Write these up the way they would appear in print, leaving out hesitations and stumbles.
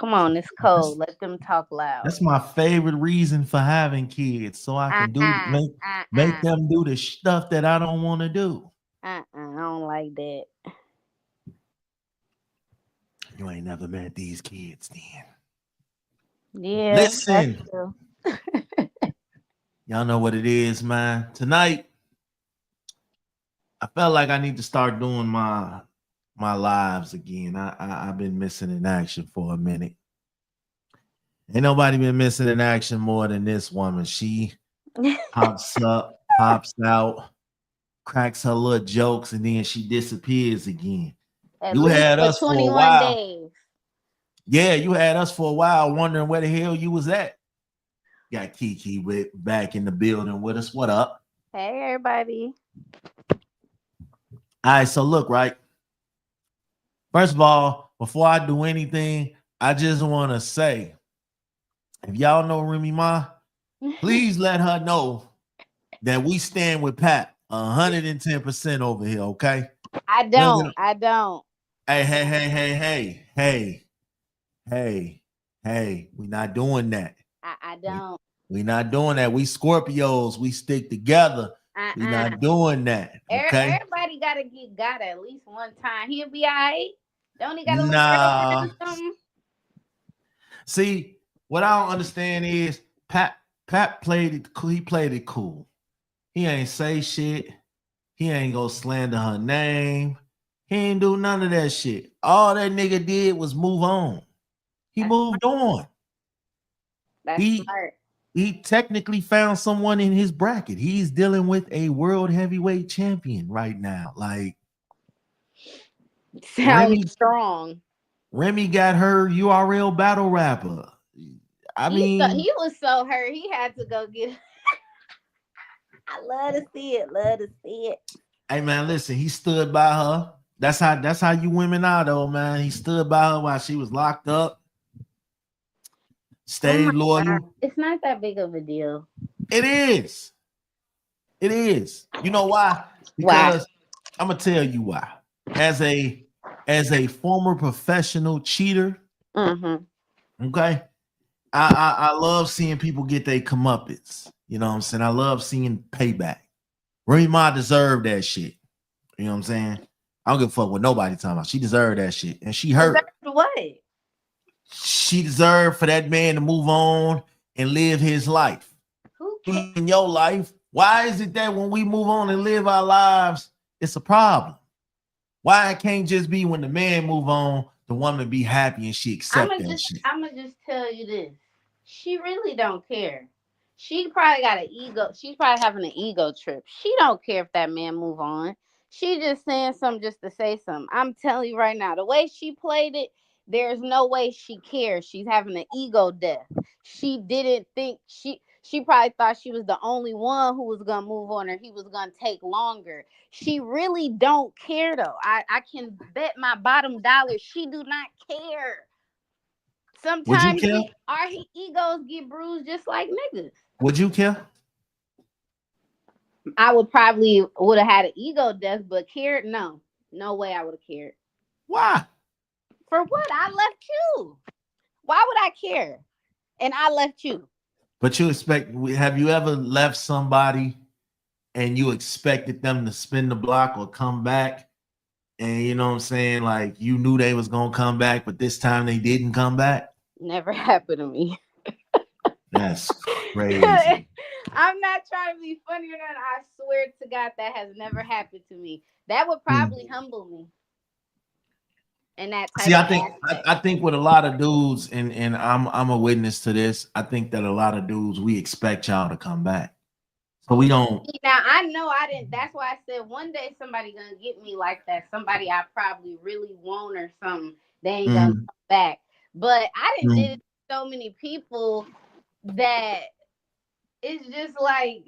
Come on, it's cold. That's Let them talk loud. that's my favorite reason for having kids, so I can do Uh-uh, make uh-uh, them do the stuff that I don't want to do. I don't like that. You ain't never met these kids, then. Yeah, that's Listen, true. y'all know what it is, man. Tonight, I felt like I need to start doing my lives again. I've been missing in action for a minute. Ain't nobody been missing in action more than this woman. She pops up, pops out, cracks her little jokes, and then she disappears again. At You least had for us for a 21 while. days. Yeah, you had us for a while wondering where the hell you was at. Got Kiki with back in the building with us. What up? Hey, everybody. All right, so look, right. First of all, before I do anything, I just want to say, if y'all know Remy Ma, please let her know that we stand with Pat 110% over here, okay? I We don't get don't. I don't. hey, hey, hey, hey, hey, hey, hey, hey. We not doing that. I We don't. we not doing that. We Scorpios, we stick together. We Uh-uh. not doing that, okay? Everybody gotta get got at least one time. He'll be all right. Don't he got a little girlfriend Nah. or something? See, what I don't understand is Pat played it. He played it cool. He ain't say shit. He ain't go slander her name. He ain't do none of that shit. All that nigga did was move on. He That's moved on. that's He smart. he technically found someone in his bracket. He's dealing with a world heavyweight champion right now. Like Sounds Remy, strong. Remy got her URL battle rapper. I mean, He was so hurt. He had to go get. I love to see it. Love to see it. hey man, listen, he stood by her. That's how you women are though, man. He stood by her while she was locked up, Oh my stayed god, loyal. it's not that big of a deal. It is. It is. You know why? Why? Because I'm gonna tell you why. As a former professional cheater, Mm-hmm. okay, I love seeing people get their comeuppance. You know what I'm saying? I love seeing payback. Remy Ma deserved that shit. You know what I'm saying? I don't give a fuck what nobody talking about. She deserved that shit, and she Deserved hurt. what? She deserved for that man to move on and live his life. Who cares? In your life, why is it that when we move on and live our lives, it's a problem? Why it can't just be when the man move on, the woman be happy and she accept that shit? I'ma just tell you this. She really don't care. She probably got an ego. She's probably having an ego trip. She don't care if that man move on. She just saying something just to say something. I'm telling you right now, the way she played it, there's no way she cares. She's having an ego death. She didn't think she probably thought she was the only one who was gonna move on or he was gonna take longer. She really don't care though. I can bet my bottom dollar she do not care. Would you Sometimes care? our egos get bruised just like niggas. Would you care? I would probably would have had an ego death, but cared no, no way I would have cared. Why? For what? I left you. Why would I care? And I left you. But you expect? Have you ever left somebody and you expected them to spin the block or come back? And you know what I'm saying? Like you knew they was gonna come back, but this time they didn't come back. Never happened to me. That's crazy. I'm not trying to be funny or not. I swear to God that has never happened to me. That would Hmm. probably humble me in that See, type I of think aspect. I think with a lot of dudes, and I'm a witness to this. I think that a lot of dudes we expect y'all to come back, so we don't. Now I know I didn't. That's why I said one day somebody gonna get me like that. Somebody I probably really want or something. They ain't gonna Mhm, come back. But I didn't did it mhm, to so many people that it's just like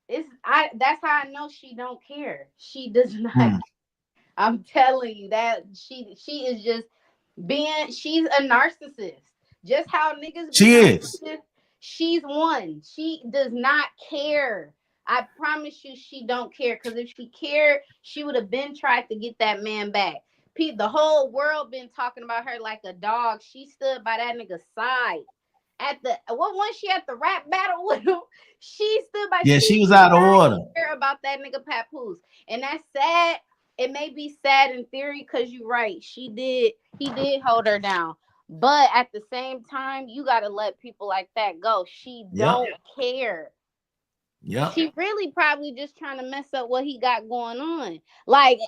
it's. I that's how I know she don't care. She does not. mhm. I'm telling you that she is just being. She's a narcissist. Just how niggas be She is. narcissists. She's one. She does not care. I promise you, she don't care. Because if she cared, she would have been tried to get that man back. The whole world been talking about her like a dog. She stood by that nigga's side at the what was she at the rap battle with him? She stood by. Yeah, She she was did out of not order. care about that nigga Papoose, and that's sad. It may be sad in theory because you're right. He did hold her down, but at the same time, you gotta let people like that go. She Yep. don't care. Yep. She really probably just trying to mess up what he got going on. Like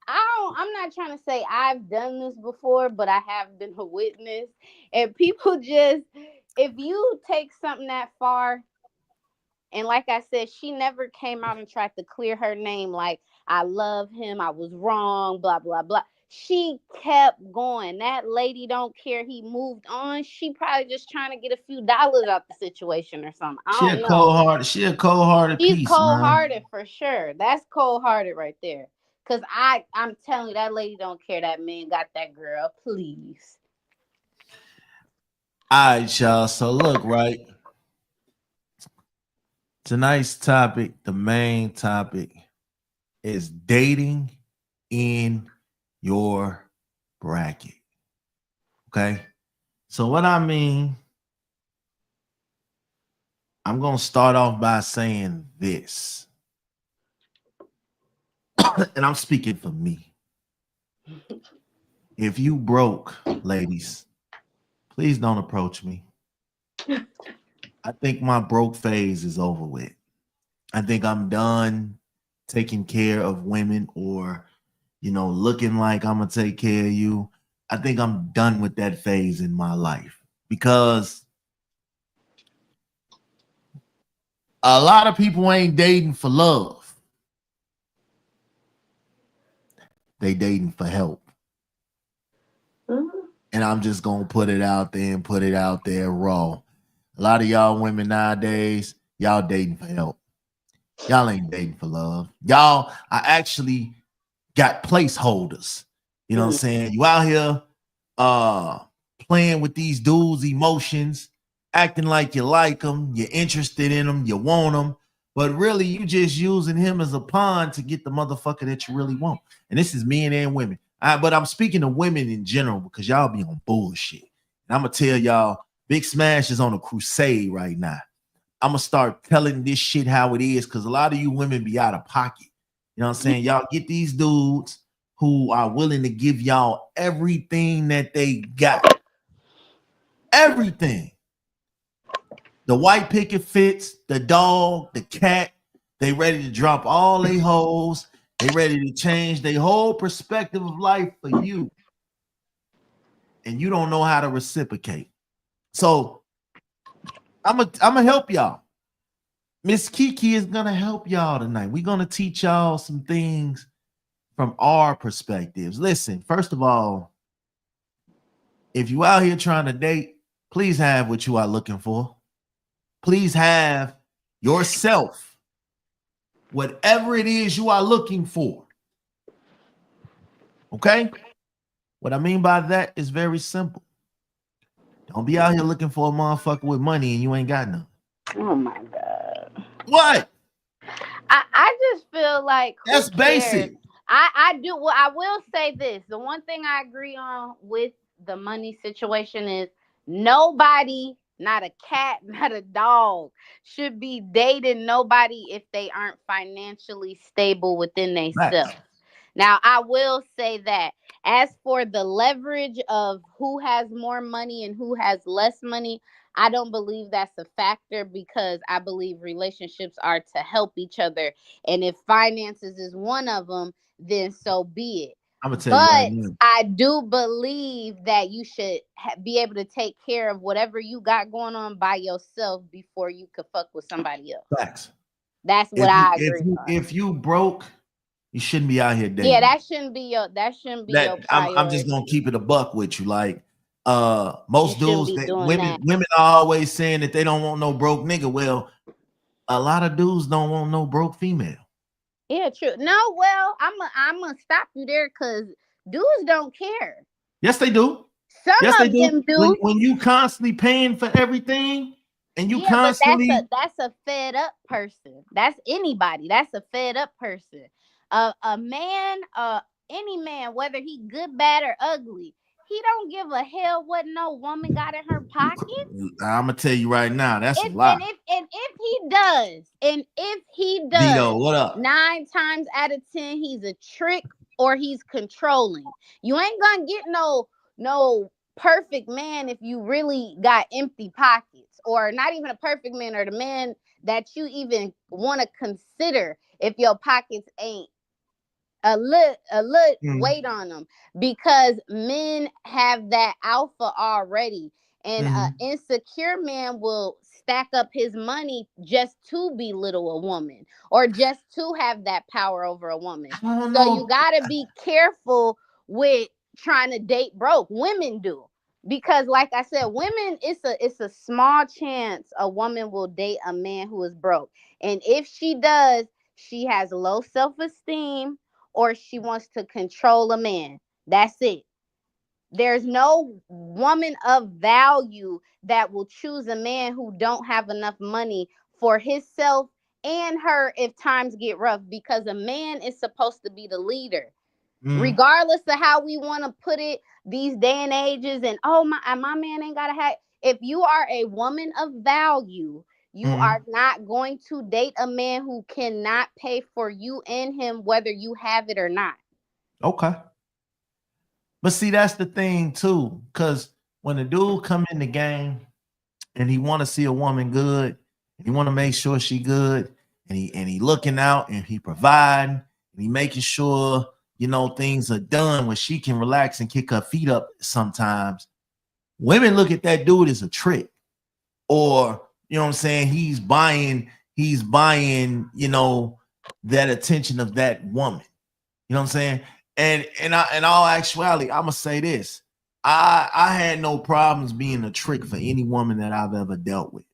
I'm not trying to say I've done this before, but I have been a witness. And people just, if you take something that far, and like I said, she never came out and tried to clear her name like I love him, I was wrong, blah blah blah. She kept going. That lady don't care. He moved on. She probably just trying to get a few dollars out the situation or something. I She a don't know. cold hearted. She a cold hearted She's piece, cold man. hearted for sure. That's cold hearted right there. Cause I'm telling you, that lady don't care that man got that girl. Please. All right, y'all. So look, right. Tonight's topic, the main topic, is dating in your bracket. Okay. So what I mean, I'm gonna start off by saying this. And I'm speaking for me. If you broke, ladies, please don't approach me. I think my broke phase is over with. I think I'm done taking care of women or, looking like I'm going to take care of you. I think I'm done with that phase in my life because a lot of people ain't dating for love. They dating for help. And I'm just going to put it out there and put it out there raw. A lot of y'all women nowadays, y'all dating for help. Y'all ain't dating for love. Y'all are actually got placeholders. You know what I'm saying? You out here playing with these dudes' emotions, acting like you like them, you're interested in them, you want them, but really you just using him as a pawn to get the motherfucker that you really want. And this is men and women. But I'm speaking to women in general because y'all be on bullshit. And I'm gonna tell y'all, Big Smash is on a crusade right now. I'm gonna start telling this shit how it is because a lot of you women be out of pocket. You know what I'm saying? Y'all get these dudes who are willing to give y'all everything that they got. Everything. The white picket fits, the dog, the cat. They ready to drop all they hoes. They ready to change their whole perspective of life for you. And you don't know how to reciprocate. So I'm gonna help y'all. Miss Kiki is gonna help y'all tonight. We're gonna teach y'all some things from our perspectives. Listen, first of all, if you out here trying to date, please have what you are looking for. Please have yourself, whatever it is you are looking for. Okay? What I mean by that is very simple. Don't be out here looking for a motherfucker with money and you ain't got none. Oh my God. What? I just feel like that's basic. I do. Well, I will say this. The one thing I agree on with the money situation is nobody, not a cat, not a dog, should be dating nobody if they aren't financially stable within themselves. Now, I will say that as for the leverage of who has more money and who has less money, I don't believe that's a factor because I believe relationships are to help each other. And if finances is one of them, then so be it. I'm gonna tell you right now. I do believe that you should be able to take care of whatever you got going on by yourself before you could fuck with somebody else. Facts. That's what I agree. If you broke, you shouldn't be out here dating. Yeah, that shouldn't be your your priority. I'm just gonna keep it a buck with you. Like most dudes, women are always saying that they don't want no broke nigga. Well, a lot of dudes don't want no broke female. Yeah, true. No, well, I'm gonna stop you there because dudes don't care. Yes, they do. Some of them do. When you constantly paying for everything and you constantly but that's a fed up person. That's anybody. That's a fed up person. A man, any man, whether he good, bad, or ugly. He don't give a hell what no woman got in her pocket. I'm gonna tell you right now, that's a If lie. and if he Vito, does, what up? 9 times out of 10, he's a trick or he's controlling. You ain't gonna get no perfect man if you really got empty pockets, or not even a perfect man, or the man that you even want to consider if your pockets ain't a lit Mm-hmm. weight on them, because men have that alpha already, and an Mm-hmm. insecure man will stack up his money just to belittle a woman or just to have that power over a woman. I don't So you know. got to be careful with trying to date broke. Women do, because like I said, women, it's a small chance a woman will date a man who is broke, and if she does, she has low self-esteem, or she wants to control a man. That's it. There's no woman of value that will choose a man who don't have enough money for himself and her if times get rough, because a man is supposed to be the leader. Mm-hmm. Regardless of how we want to put it these day and ages, and oh, my man ain't got to have, if you are a woman of value, you Mm-hmm. are not going to date a man who cannot pay for you and him, whether you have it or not. Okay. But see, that's the thing too, because when a dude come in the game and he want to see a woman good, and he want to make sure she good, and he looking out and he providing, and he making sure things are done where she can relax and kick her feet up. Sometimes women look at that dude as a trick, or what I'm saying, he's buying that attention of that woman. You know what I'm saying? And in all actuality, I'm gonna say this: I had no problems being a trick for any woman that I've ever dealt with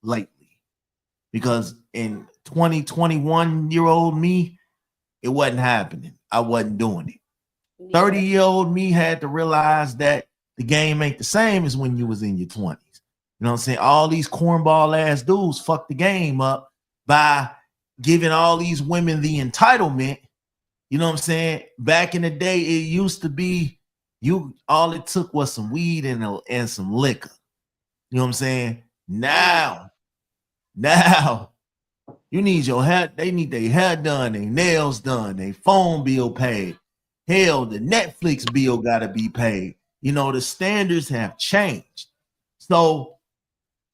lately, because in 2021-year-old me, it wasn't happening. I wasn't doing it. Yeah. 30-year-old me had to realize that the game ain't the same as when you was in your 20s. You know what I'm saying? All these cornball ass dudes fuck the game up by giving all these women the entitlement. You know what I'm saying? Back in the day, it used to be you all it took was some weed and some liquor. You know what I'm saying? Now, you need your hair, they need their hair done, their nails done, their phone bill paid. Hell, the Netflix bill gotta be paid. The standards have changed. So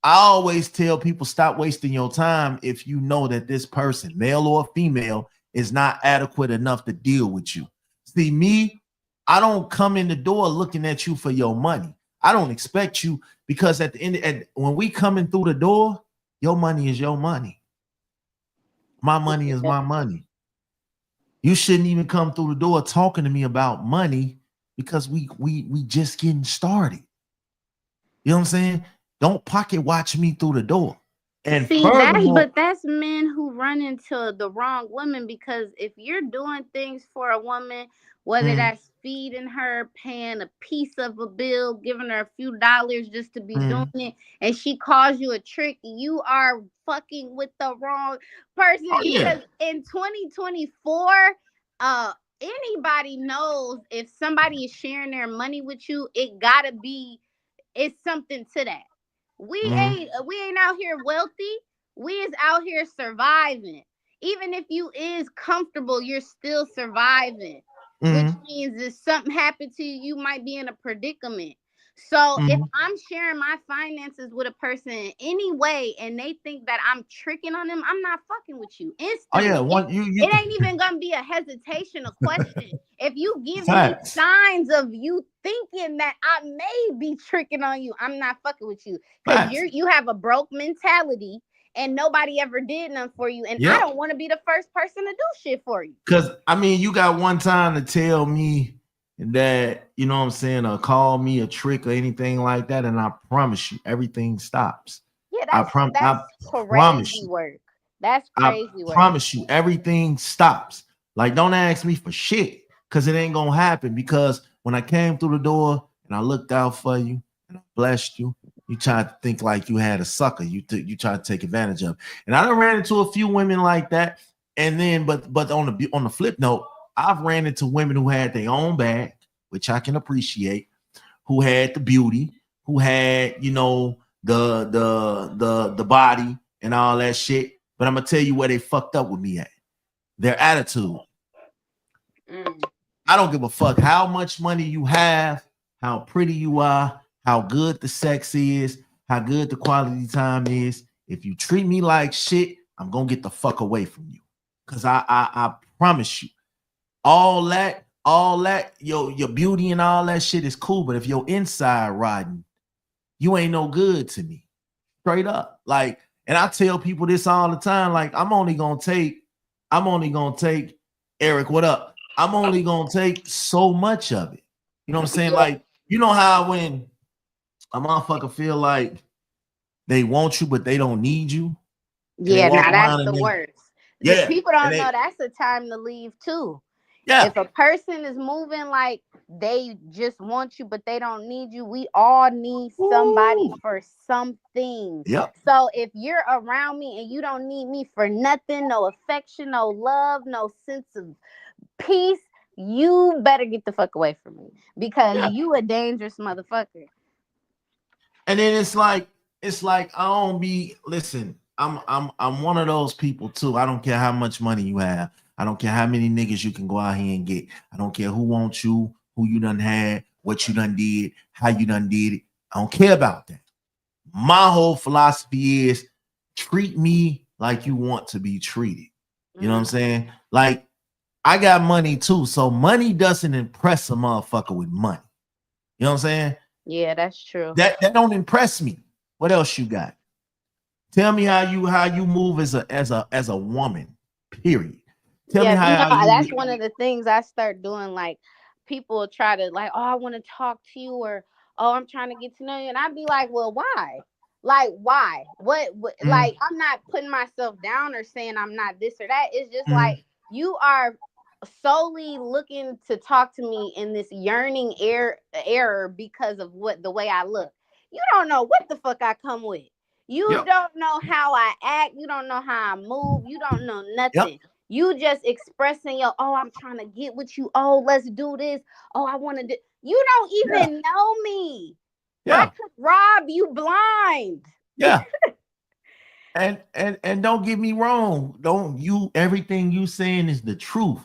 I always tell people, stop wasting your time if you know that this person, male or female, is not adequate enough to deal with you. See, me, I don't come in the door looking at you for your money. I don't expect you, because at the end, when we coming through the door, your money is your money. My money is my money. You shouldn't even come through the door talking to me about money, because we just getting started. You know what I'm saying? Don't pocket watch me through the door. And See, furthermore, that's men who run into the wrong woman, because if you're doing things for a woman, whether mm, that's feeding her, paying a piece of a bill, giving her a few dollars just to be doing mm, it, and she calls you a trick, you are fucking with the wrong person, oh yeah, because in 2024, uh anybody knows if somebody is sharing their money with you, it gotta be, it's something to that. mm, We ain't out here wealthy. We is out here surviving. Even if you is comfortable, you're still surviving, which mm, means if something happened to you, you might be in a predicament. So if mm. I'm sharing my finances with a person in any way and they think that I'm tricking on them, I'm not fucking with you Oh yeah, instantly. one you It ain't even gonna be a hesitation, a question. If you give me facts, signs of you thinking that I may be tricking on you, I'm not fucking with you, because facts. you have a broke mentality and nobody ever did nothing for you, and I Yep. don't want to be the first person to do shit for you. Because I mean, you got one time to tell me that, you know what I'm saying, or call me a trick or anything like that, and I promise you, everything stops. Yeah, I that's promise crazy you. work. That's I crazy work. promise you, everything stops. Like, don't ask me for shit, because it ain't gonna happen. Because when I came through the door and I looked out for you and I blessed you, you tried to think like you had a sucker. You tried to take advantage of. And I done ran into a few women like that. And then, but on the flip note, I've ran into women who had their own bag, which I can appreciate, who had the beauty, who had, you know, the body and all that shit. But I'm gonna tell you where they fucked up with me at. Their attitude. Mm. I don't give a fuck how much money you have, how pretty you are, how good the sex is, how good the quality time is. If you treat me like shit, I'm gonna get the fuck away from you. Cause I promise you, all that, your beauty and all that shit is cool. But if your inside riding, you ain't no good to me. Straight up. Like, and I tell people this all the time. Like, I'm only gonna take Eric, what up? I'm only gonna take so much of it. You know what I'm saying? Yeah. Like, you know how when a motherfucker feel like they want you, but they don't need you, and they Yeah, walk now that's around the and they, worst. The yeah, people and don't know they, that's the time to leave too. yeah, If a person is moving like they just want you, but they don't need you, we all need somebody woo, for something. yep, So if you're around me and you don't need me for nothing, no affection, no love, no sense of peace, you better get the fuck away from me because yeah. you a dangerous motherfucker. And then it's like I don't be listen. I'm one of those people too. I don't care how much money you have. I don't care how many niggas you can go out here and get. I don't care who wants you, who you done had, what you done did, how you done did it. I don't care about that. My whole philosophy is treat me like you want to be treated. You know what I'm Mm, saying? Like I got money too, so money doesn't impress a motherfucker with money. You know what I'm saying? yeah, that's true. That don't impress me. What else you got? Tell me how you move as a woman. Period. Tell me Yeah, how you. that's one of the things I start doing. Like, people try to like, oh, I want to talk to you, or oh, I'm trying to get to know you, and I'd be like, well, why? Like, why? What? Mm, Like, I'm not putting myself down or saying I'm not this or that. It's just like mm, you are solely looking to talk to me in this yearning error because of what the way I look. You don't know what the fuck I come with. You yep. don't know how I act. You don't know how I move. You don't know Yep. nothing. You just expressing your, oh, I'm trying to get with you. Oh, let's do this. Oh, I want to do. You don't Yeah. even know me. I Yeah. could rob you blind. Yeah. And don't get me wrong. Don't you everything you saying is the truth.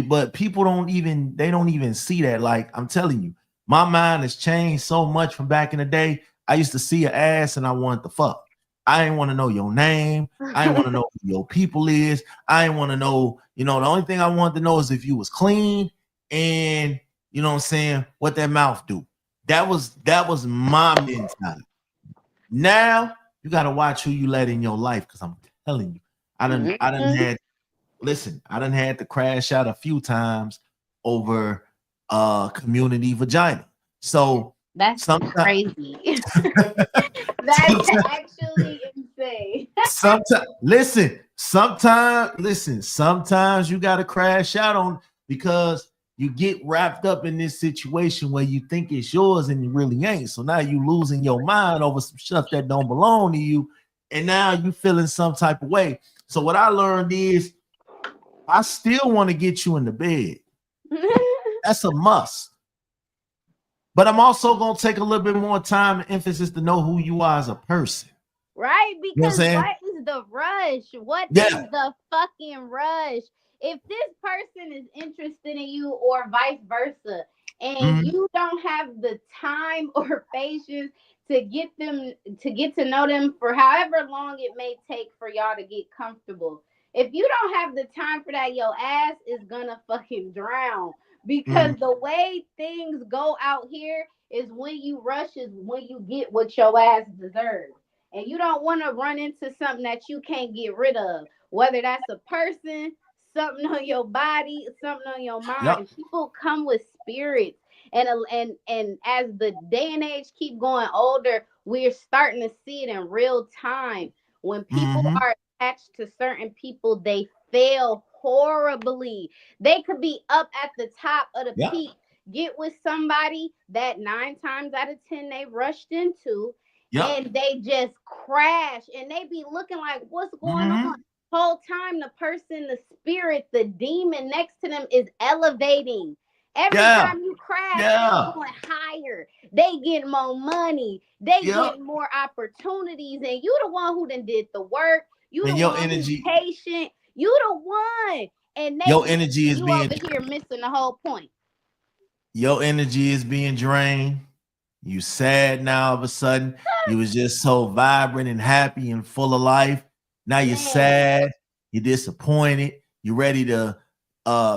But people don't even see that. Like I'm telling you, my mind has changed so much from back in the day. I used to see an ass and I wanted to fuck. I ain't want to know your name. I ain't want to know who your people is. I ain't want to know, the only thing I wanted to know is if you was clean and you know what I'm saying, what that mouth do. That was my mentality. Now you got to watch who you let in your life because I'm telling you, I done Mhm. had listen, I done had to crash out a few times over community vagina. So That's sometimes crazy. That's actually insane. sometimes you got to crash out on because you get wrapped up in this situation where you think it's yours and you really ain't. So now you losing your mind over some stuff that don't belong to you, and now you feeling some type of way. So what I learned is I still want to get you in the bed. That's a must. But I'm also gonna take a little bit more time and emphasis to know who you are as a person. Right? You know what I'm Because saying? what is the rush? What is Yeah. the fucking rush? If this person is interested in you or vice versa, and Mhm. you don't have the time or patience to get to know them for however long it may take for y'all to get comfortable. If you don't have the time for that, your ass is gonna fucking drown. Because Mhm. the way things go out here is when you rush is when you get what your ass deserves. And you don't want to run into something that you can't get rid of, whether that's a person, something on your body, something on your Yep. mind. People come with spirits, and as the day and age keep going older, we're starting to see it in real time. When people Mhm. are attached to certain people, they fail horribly. They could be up at the top of the Yep. peak, get with somebody that 9 times out of 10 they rushed into, Yep. and they just crash, and they be looking like, what's going Mhm. on? whole time the person, the spirit, the demon next to them is elevating. Every Yeah, time you crash, they yeah, going higher. They get more money. They yeah. get more opportunities. And you the one who done did the work. You And the one who's patient. You the one. And they your get it. energy And is you being over here missing the whole point. your energy is being drained. You sad now all of a sudden. You was just so vibrant and happy and full of life. Now you're Man, sad, you're disappointed, you're ready to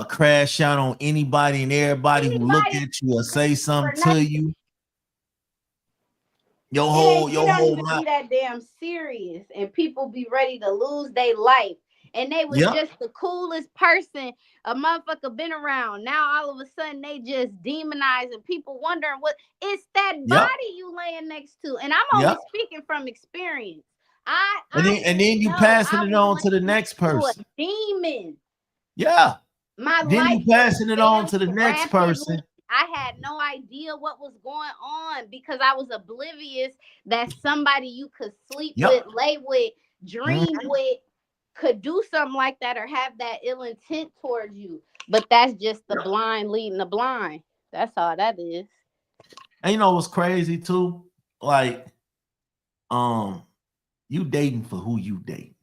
crash out on anybody and everybody who look anybody at you or say for something nothing. to you. It Your don't whole even mind. be that damn serious, and people be ready to lose their life. And they was Yep, just the coolest person a motherfucker been around. Now all of a sudden they just demonizing people, wondering what it's that yep, body you laying next to. And I'm only yep. speaking from experience. I And I just then you know passing I it was on to the laying next next to a person. demon. Yeah. My Then life you was passing it on to the failing next rapidly. person. I had no idea what was going on because I was oblivious that somebody you could sleep with, Yep. lay with, dream Mhm. with could do something like that or have that ill intent towards you. But that's just the blind leading the blind. That's all that is. And you know what's crazy too? Like, um, you dating for who you date.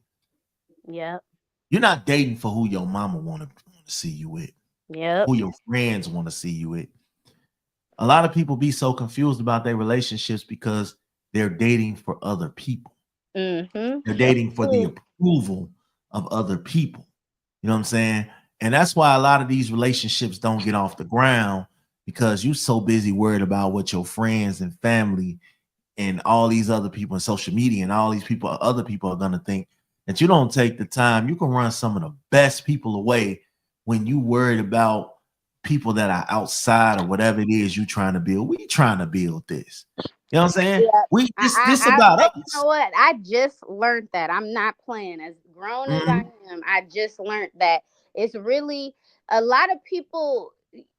Yep. You're not dating for who your mama want to see you with, Yep. who your friends want to see you with. A lot of people be so confused about their relationships because they're dating for other people. Mm-hmm. They're dating for the approval of other people. You know what I'm saying? And that's why a lot of these relationships don't get off the ground because you're so busy worried about what your friends and family and all these other people in social media and all these people, other people are going to think that you don't take the time. You can run some of the best people away when you worried about people that are outside or whatever it is you trying to build. We trying to build this. You know what I'm saying? Yeah. We this about You know us. what? I just learned that. I'm not playing. As grown as I Mhm. am, I just learned that it's really a lot of people.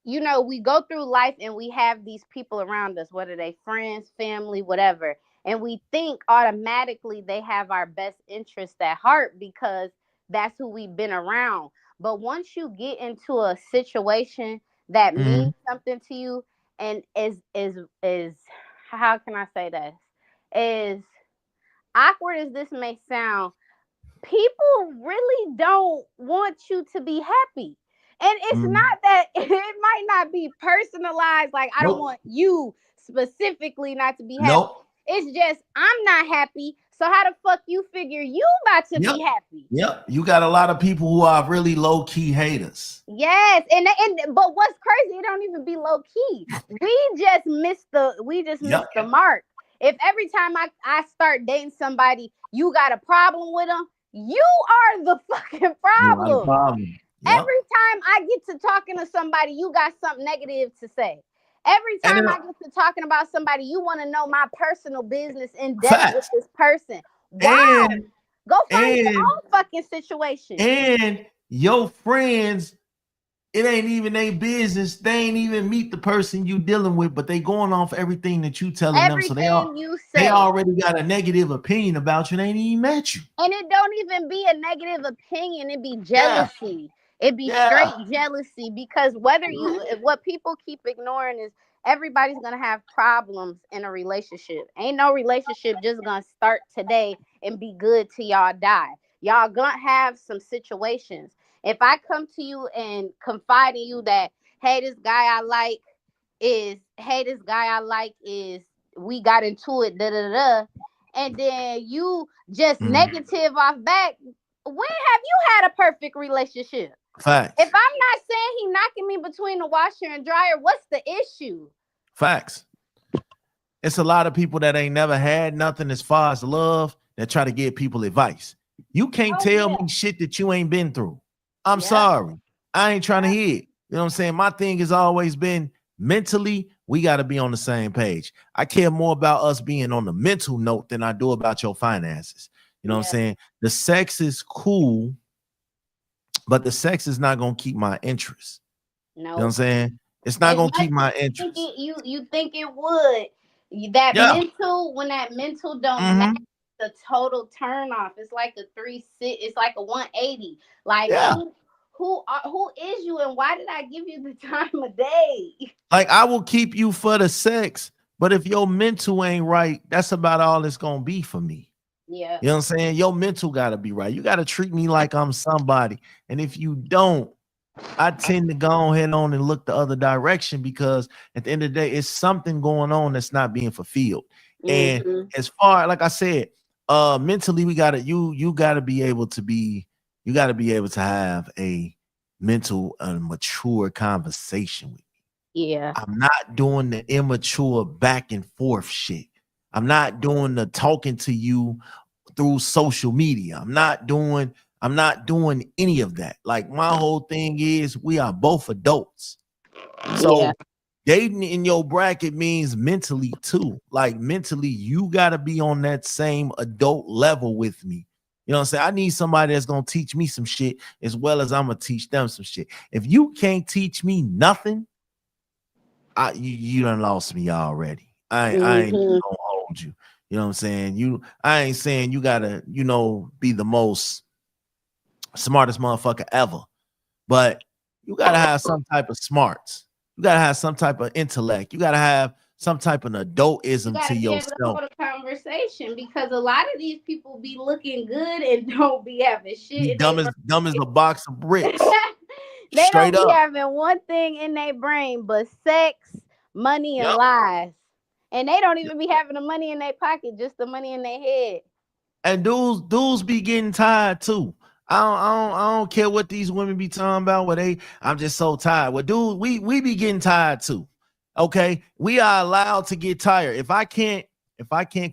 You know, we go through life and we have these people around us, whether they friends, family, whatever, and we think automatically they have our best interest at heart because that's who we've been around. But once you get into a situation that Mhm. means something to you and is how can I say this? As awkward as this may sound, people really don't want you to be happy. And it's Mhm. not that it might not be personalized, like I don't Nope. want you specifically not to be happy. Nope. It's just I'm not happy. So how the fuck you figure you about to Yep. be happy? Yep. You got a lot of people who are really low key haters. Yes, and but what's crazy, it don't even be low key. We just Yep. missed the mark. If every time I start dating somebody, you got a problem with them, you are the fucking You got a problem. problem. Yep. Every time I get to talking to somebody, you got something negative to say. Every And then time I get to talking about somebody, you want to know my personal business in depth with facts. this person. Why? And Go find your and own fucking situation. and your friends, it ain't even their business. They ain't even meet the person you dealing with, but they going off everything that you telling them. So Everything you they say. already got a negative opinion about you. They ain't even met you. And it don't even be a negative opinion. It be Yeah. jealousy. It be Yeah. straight jealousy because what people keep ignoring is everybody's gonna have problems in a relationship. Ain't no relationship just gonna start today and be good till y'all die. Y'all gonna have some situations. If I come to you and confide in you that, hey, this guy I like is we got into it, da da da, and then you just Mm. negative off back. When have you had a perfect relationship? If Facts. I'm not saying he knocking me between the washer and dryer, what's the issue? Facts. It's a lot of people that ain't never had nothing as far as love that try to give people advice. You can't Oh tell yeah, me shit that you ain't been through. I'm yep, sorry. I ain't trying to yep, hear it. You know what I'm saying? My thing has always been mentally, we got to be on the same page. I care more about us being on the mental note than I do about your finances. You know what I'm yeah. saying? The sex is cool, but the sex is not going to keep my interest. You know what I'm No. saying? It's not As going to much keep as my you think interest. you think it would, that Yeah. mental when that mental don't match Mm-hmm. the total turn off. It's like a it's like a 180. Like Yeah. who is you and why did I give you the time of day? Like, I will keep you for the sex, but if your mental ain't right, that's about all it's gonna be for me. Yeah. You know what I'm saying? Your mental gotta be right. You gotta treat me like I'm somebody. And if you don't, I tend to go ahead on and look the other direction, because at the end of the day, it's something going on that's not being fulfilled. And as far, like I said, mentally, we gotta you gotta be able to be, you gotta be able to have a mental and mature conversation with me. Yeah. I'm not doing the immature back and forth shit. I'm not doing the talking to you through social media. I'm not doing any of that. Like, my whole thing is we are both adults. So dating in your bracket means mentally too. Like, mentally, you gotta be on that same adult level with me. You know what I'm saying? I need somebody that's gonna teach me some shit as well as I'm gonna teach them some shit. If you can't teach me nothing, you done lost me already. I ain't gonna hold you. You know what I'm saying? I ain't saying you gotta, be the most smartest motherfucker ever, but you gotta have some type of smarts. You gotta have some type of intellect. You gotta have some type of adultism to Be able to yourself. hold a conversation, because a lot of these people be looking good and don't be having shit. Be dumb as a box of bricks. They Straight don't be up. having one thing in their brain but sex, money, and Yep. lies. And they don't even be having the money in their pocket, just the money in their head. And dudes be getting tired too. I don't care what these women be talking about. I'm just so tired. Well, dude, we be getting tired too. Okay, we are allowed to get tired. If I can't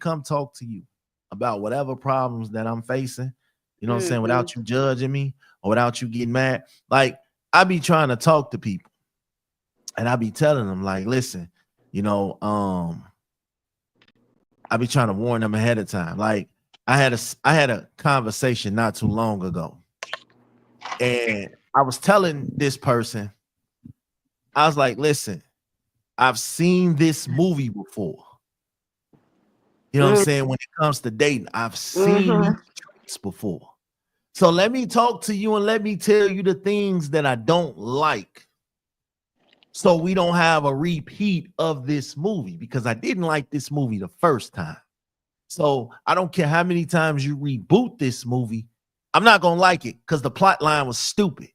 come talk to you about whatever problems that I'm facing, you know what I'm saying, without you judging me or without you getting mad, like, I be trying to talk to people, and I be telling them, like, listen, I be trying to warn them ahead of time. Like, I had a conversation not too long ago, and I was telling this person, I was like, listen, I've seen this movie before. You know what I'm saying? When it comes to dating, I've seen these traits before. So let me talk to you and let me tell you the things that I don't like, so we don't have a repeat of this movie, because I didn't like this movie the first time. So I don't care how many times you reboot this movie, I'm not gonna like it because the plot line was stupid.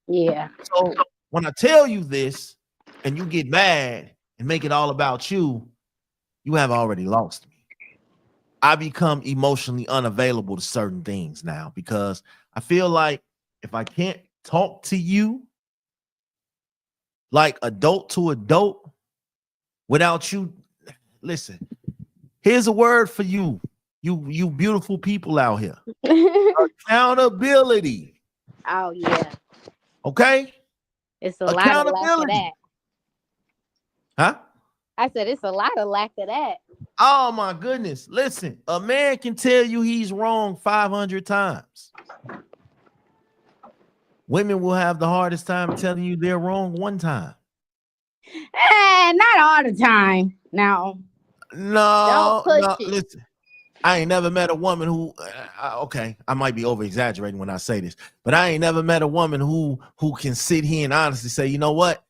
Yeah. So when I tell you this and you get mad and make it all about you, you have already lost me. I become emotionally unavailable to certain things now, because I feel like if I can't talk to you like adult to adult without you, listen, here's a word for you beautiful people out here. Accountability. Oh yeah. Okay? It's a lot of lack of that. Huh? I said it's a lot of lack of that. Oh my goodness. Listen, a man can tell you he's wrong 500 times. Women will have the hardest time telling you they're wrong one time. Not all the time. No. No, Don't push it. listen. I ain't never met a woman who, okay, I might be over exaggerating when I say this, but I ain't never met a woman who can sit here and honestly say, you know what,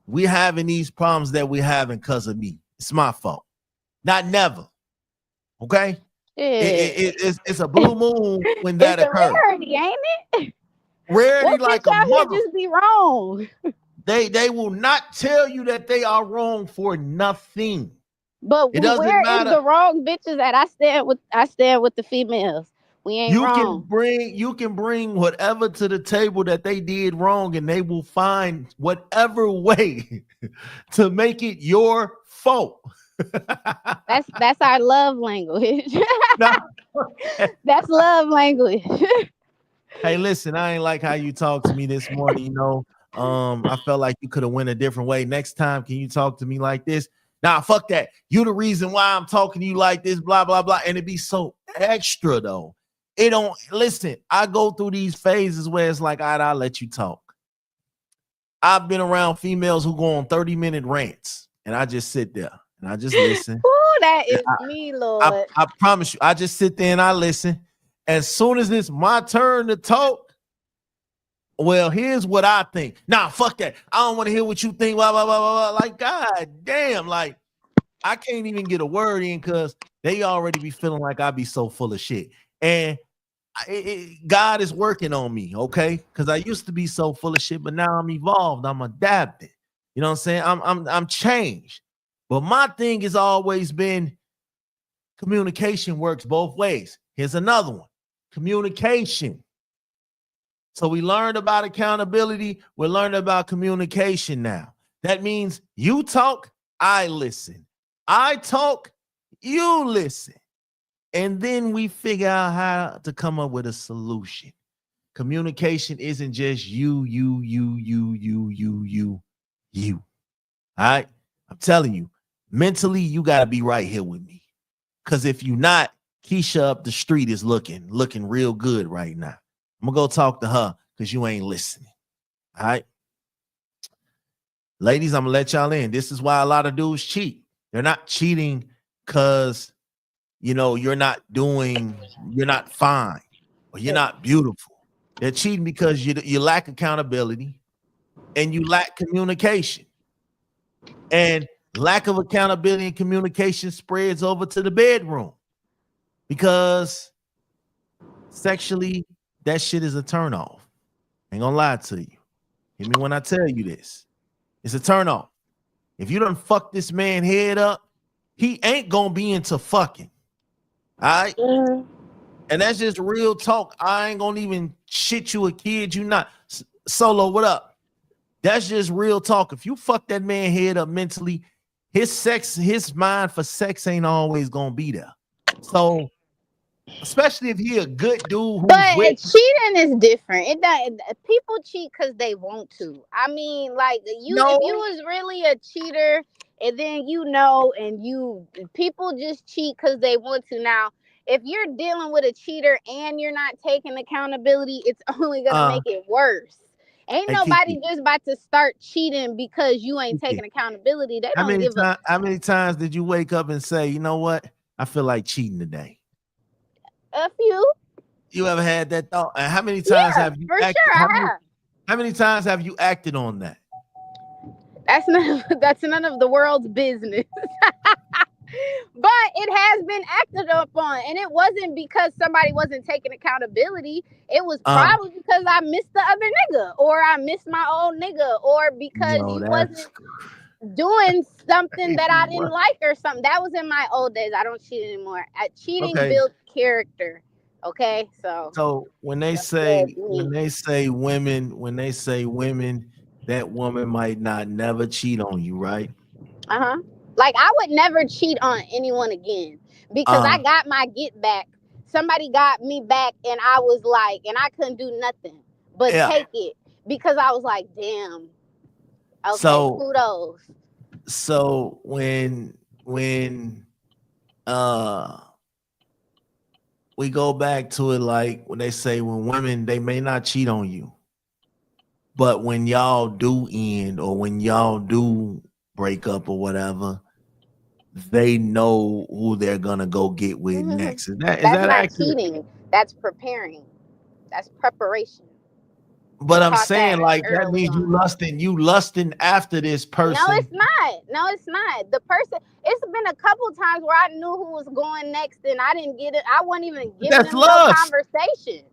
we're having these problems that we're having because of me. It's my fault. Not never. Okay, it's a blue moon when that occurs. Rarity, ain't it? Rarity, like a mother. Just be wrong. They will not tell you that they are wrong for nothing. But it doesn't matter. Is the wrong bitches at? I stand with the females. We ain't wrong. You can bring whatever to the table that they did wrong, and they will find whatever way to make it your fault. That's our love language. That's love language. Hey, listen, I ain't like how you talked to me this morning. I felt like you could have went a different way. Next time, can you talk to me like this? Nah, fuck that. You the reason why I'm talking to you like this, blah, blah, blah. And it be so extra, though. It don't, listen, I go through these phases where it's like, I'll let you talk. I've been around females who go on 30-minute rants, and I just sit there and I just listen. Ooh, That Yeah, is me, I, Lord. I promise you, I just sit there and I listen. As soon as it's my turn to talk, well, here's what I think. Nah, fuck that. I don't want to hear what you think. Blah, blah, blah, blah, blah. Like, God damn, like I can't even get a word in because they already be feeling like I be so full of shit. And God is working on me, okay? Because I used to be so full of shit, but now I'm evolved. I'm adapted. You know what I'm saying? I'm changed. But my thing has always been communication works both ways. Here's another one. Communication. So we learned about accountability. We're learning about communication now. That means you talk, I listen. I talk, you listen. And then we figure out how to come up with a solution. Communication isn't just you. All right. I'm telling you, mentally, you got to be right here with me. Because if you're not, Keisha up the street is looking real good right now. I'm going to go talk to her because you ain't listening. All right. Ladies, I'm going to let y'all in. This is why a lot of dudes cheat. They're not cheating because, you know, you're not fine or you're not beautiful. They're cheating because you lack accountability and you lack communication. And lack of accountability and communication spreads over to the bedroom because sexually, that shit is a turnoff. Ain't gonna lie to you. Hear me when I tell you this. It's a turnoff. If you done fuck this man head up, he ain't gonna be into fucking. All right? Mm. And that's just real talk. I ain't gonna even shit you a kid. You not. Solo, what up? That's just real talk. If you fuck that man head up mentally, his mind for sex ain't always gonna be there. So, especially if he a good dude who's But with cheating is different. It does. People cheat because they want to. I mean, like if you no was really a cheater, and then and people just cheat because they want to. Now, if you're dealing with a cheater and you're not taking accountability, it's only gonna make it worse. Ain't hey nobody Kiki, just about to start cheating because you ain't taking Kiki, accountability. They don't give a how many times did you wake up and say, you know what? I feel like cheating today. few. You ever had that thought? And how many times Yeah, have you for acted? sure, I have. How many times have you acted on that? That's none of the world's business. But it has been acted upon, and it wasn't because somebody wasn't taking accountability. It was Uh probably because I missed the other nigga, or I missed my old nigga, or because yo, you that's wasn't doing something that I crazy. didn't What? like or something. That was in my old days. I don't cheat anymore. Cheating Okay. builds character. Okay, so So that's good. Me. when they say women, that woman might not never cheat on you, right? Uh-huh. Like I would never cheat on anyone again because I Uh got my get back. Somebody got me back and I was like, and I couldn't do nothing but yeah. take it because I was like, damn, okay, So kudos. when uh we go back to it like when they say when women they may not cheat on you, but when y'all do end or when y'all do break up or whatever, they know who they're gonna go get with Mhm. next. Is That's that not accurate? cheating. That's preparing. That's preparation. We But I'm taught that saying like that early means on. you lusting after this No, person. it's not. No, it's not. The person. It's been a couple times where I knew who was going next, and I didn't get it. I wasn't even But giving that's them no lust. conversation.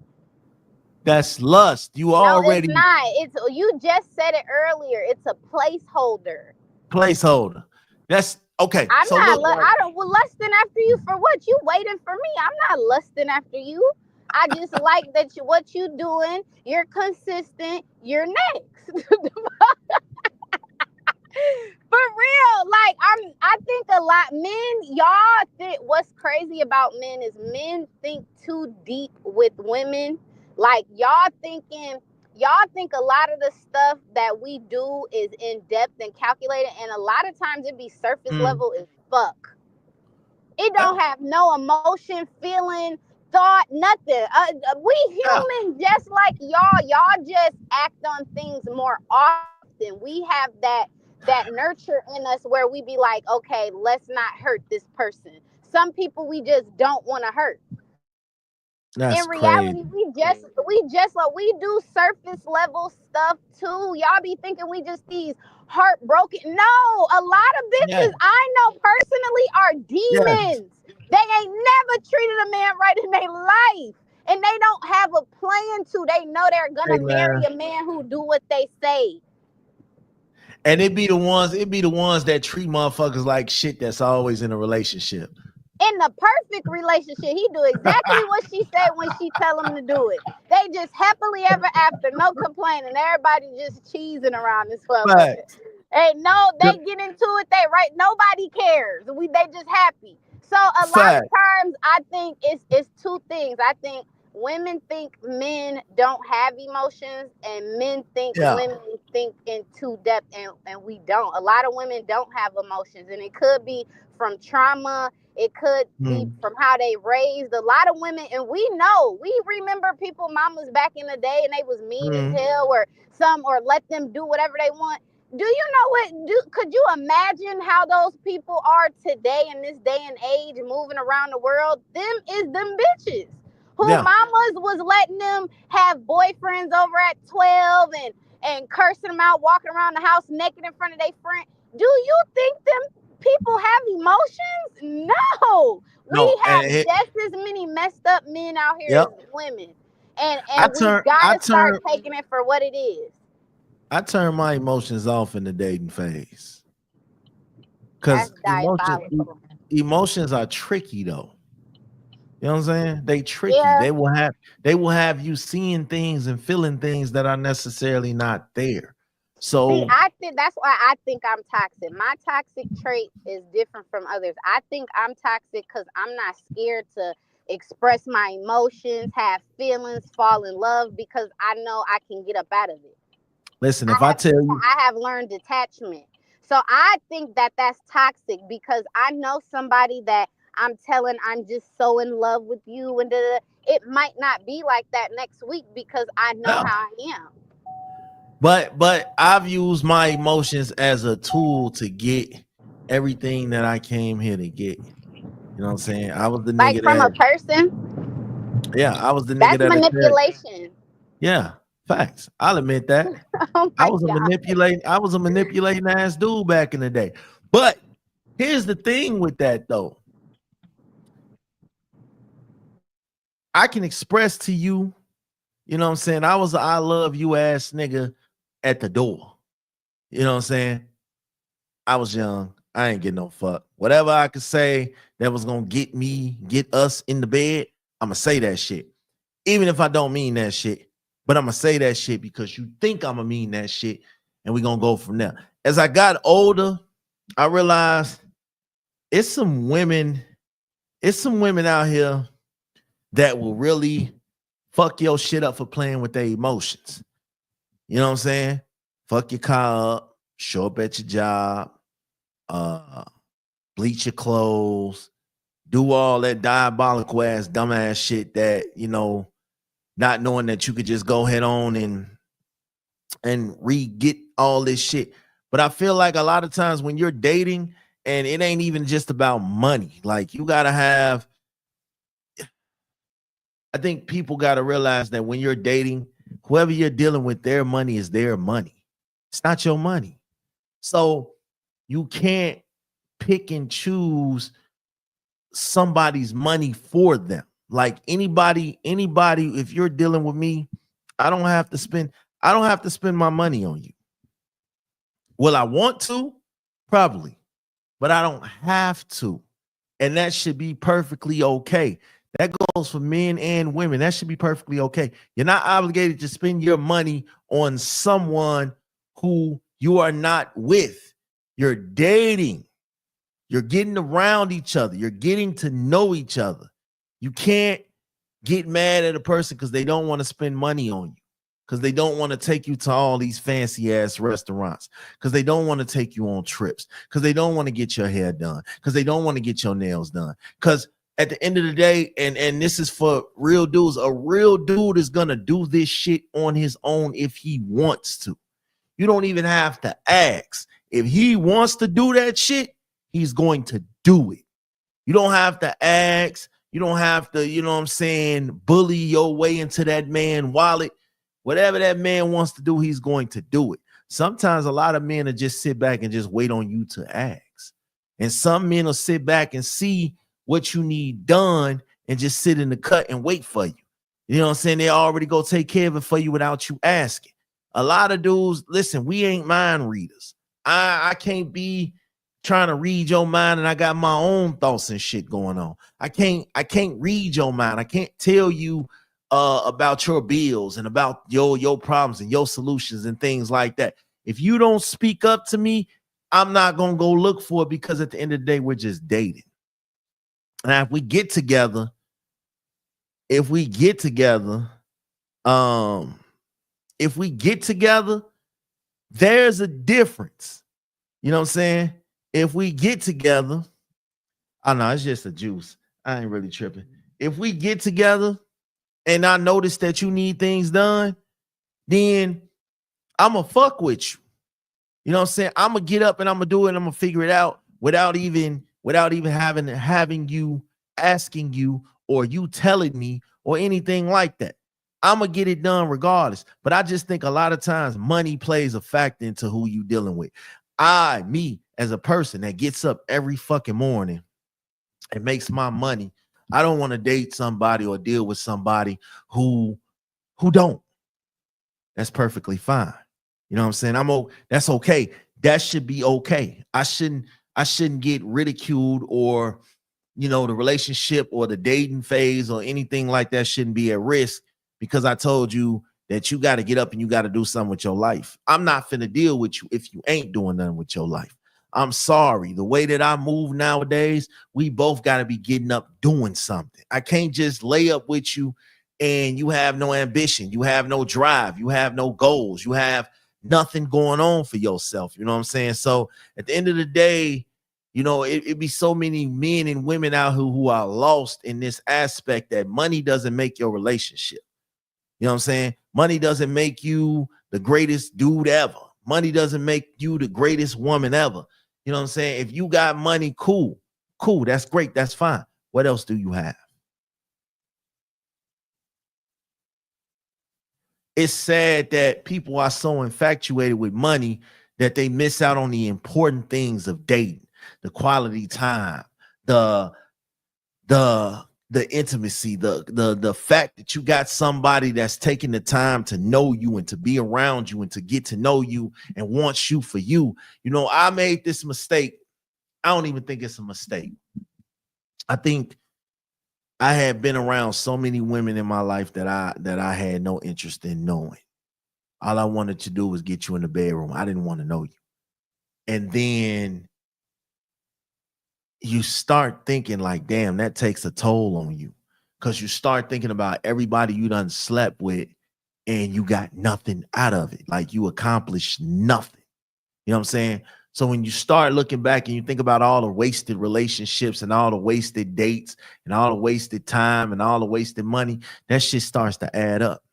That's lust. You No, it's already not. It's you just said it earlier. It's a placeholder. placeholder. That's okay. I'm So not. look, like I don't. Well, lusting after you for what? You waiting for me? I'm not lusting after you. I just like that you what you doing. You're consistent. You're next. For real, like I think a lot men, y'all think what's crazy about men is men think too deep with women. Like y'all think a lot of the stuff that we do is in depth and calculated, and a lot of times it be surface mm, level as fuck. It yeah, don't have no emotion, feeling, thought, nothing. We yeah. human just like y'all. Y'all just act on things more often. We have that nurture in us where we be like, okay, let's not hurt this person. Some people we just don't want to hurt. In That's reality, crazy. we just like we do surface level stuff too. Y'all be thinking we just these heartbroken. No, a lot of Yeah, bitches I know personally are yeah. demons. They ain't never treated a man right in their life. And they don't have a plan to. They know they're Hey gonna marry man. a man who do what they say. And it be the ones that treat motherfuckers like shit that's always in a relationship. In the perfect relationship, he do exactly what she said when she tell him to do it. They just happily ever after, no complaining. Everybody just cheesing around this motherfucker. Facts. Hey, no, they get into it. They right. Nobody cares. They just happy. So a lot of Fact. times, I think it's two things. I think women think men don't have emotions, and men think Yeah. women think in too depth, and we don't. A lot of women don't have emotions, and it could be from trauma. It could be Mm. from how they raised. A lot of women, and we remember people, mamas back in the day, and they was mean as Mm. hell, or let them do whatever they want. Do you know could you imagine how those people are today in this day and age moving around the world? Them bitches who Yeah. mamas was letting them have boyfriends over at 12 and cursing them out, walking around the house naked in front of their friend. Do you think them people have emotions? No. No, We and have just as many messed up men out here yep. as women. And I we turn I gotta start turn taking it for what it is. I turn my emotions off in the dating phase. That's Cause diabolical. emotions are tricky though. You know what I'm saying? They tricky. Yeah. They will have you seeing things and feeling things that are necessarily not there. See, So I think that's why I think I'm toxic. My toxic trait is different from others. I think I'm toxic because I'm not scared to express my emotions, have feelings, fall in love because I know I can get up out of it. listen, I if I have tell you, I have learned detachment. So I think that that's toxic because I know somebody that I'm telling I'm just so in love with you and it might not be like that next week because I know yeah, how I am. but I've used my emotions as a tool to get everything that I came here to get. You know what I'm saying? I was the Like nigga from a that, person, yeah, I was the nigga that's that said, manipulation. yeah, facts. I'll admit that. Oh I my was a God. manipulating ass dude back in the day. But here's the thing with that though. I can express to you, you know what I'm saying? I was a I love you ass nigga at the door. You know what I'm saying? I was young. I ain't getting no fuck. Whatever I could say that was gonna get us in the bed, I'ma say that shit. Even if I don't mean that shit. But I'ma say that shit because you think I'ma mean that shit, and we gonna go from there. As I got older, I realized it's some women, out here that will really fuck your shit up for playing with their emotions. You know what I'm saying? Fuck your car up, show up at your job, uh, bleach your clothes, do all that diabolical ass, dumbass shit that, not knowing that you could just go head on and re-get all this shit. But I feel like a lot of times when you're dating, and it ain't even just about money, like you gotta have, I think people gotta realize that when you're dating, whoever you're dealing with, their money is their money. It's not your money. So you can't pick and choose somebody's money for them. Like anybody, if you're dealing with me, I don't have to spend, my money on you. Will I want to? Probably, but I don't have to. And that should be perfectly okay. That goes for men and women. That should be perfectly okay. You're not obligated to spend your money on someone who you are not with. You're dating. You're getting around each other. You're getting to know each other. You can't get mad at a person because they don't want to spend money on you, because they don't want to take you to all these fancy ass restaurants, because they don't want to take you on trips, because they don't want to get your hair done, because they don't want to get your nails done. Because at the end of the day, and this is for real dudes, a real dude is gonna do this shit on his own if he wants to. You don't even have to ask. If he wants to do that shit, he's going to do it. You don't have to ask. You don't have to, you know what I'm saying, bully your way into that man wallet. Whatever that man wants to do, he's going to do it. Sometimes a lot of men will just sit back and just wait on you to ask. And some men will sit back and see what you need done and just sit in the cut and wait for you. You know what I'm saying? They already go take care of it for you without you asking. A lot of dudes, listen, we ain't mind readers. I can't be trying to read your mind, and I got my own thoughts and shit going on. I can't read your mind. I can't tell you about your bills and about your problems and your solutions and things like that. If you don't speak up to me, I'm not gonna go look for it, because at the end of the day, we're just dating. Now, if we get together, if we get together, there's a difference. You know what I'm saying? If we get together, I know it's just a juice. I ain't really tripping. If we get together and I notice that you need things done, then I'm gonna fuck with you. You know what I'm saying? I'm gonna get up and I'm gonna do it and I'm gonna figure it out without even having you asking you or you telling me or anything like that. I'm gonna get it done regardless. But I just think a lot of times money plays a factor into who you dealing with. Me as a person that gets up every fucking morning and makes my money, I don't want to date somebody or deal with somebody who don't. That's perfectly fine. You know what I'm saying? That's okay. That should be okay. I shouldn't get ridiculed, or the relationship or the dating phase or anything like that shouldn't be at risk because I told you that you got to get up and you got to do something with your life. I'm not finna deal with you if you ain't doing nothing with your life. I'm sorry. The way that I move nowadays, we both got to be getting up doing something. I can't just lay up with you and you have no ambition. You have no drive. You have no goals. You have nothing going on for yourself. You know what I'm saying? So at the end of the day, it be so many men and women out who are lost in this aspect that money doesn't make your relationship. You know what I'm saying? Money doesn't make you the greatest dude ever. Money doesn't make you the greatest woman ever. You know what I'm saying? If you got money, cool. That's great. That's fine. What else do you have? It's sad that people are so infatuated with money that they miss out on the important things of dating, the quality time, the intimacy, the fact that you got somebody that's taking the time to know you and to be around you and to get to know you and wants you for you. I made this mistake. I don't even think it's a mistake. I think I had been around so many women in my life that I had no interest in knowing. All I wanted to do was get you in the bedroom. I didn't want to know you. And then you start thinking like, damn, that takes a toll on you, because you start thinking about everybody you done slept with and you got nothing out of it. Like, you accomplished nothing. You know what I'm saying? So when you start looking back and you think about all the wasted relationships and all the wasted dates and all the wasted time and all the wasted money, that shit starts to add up.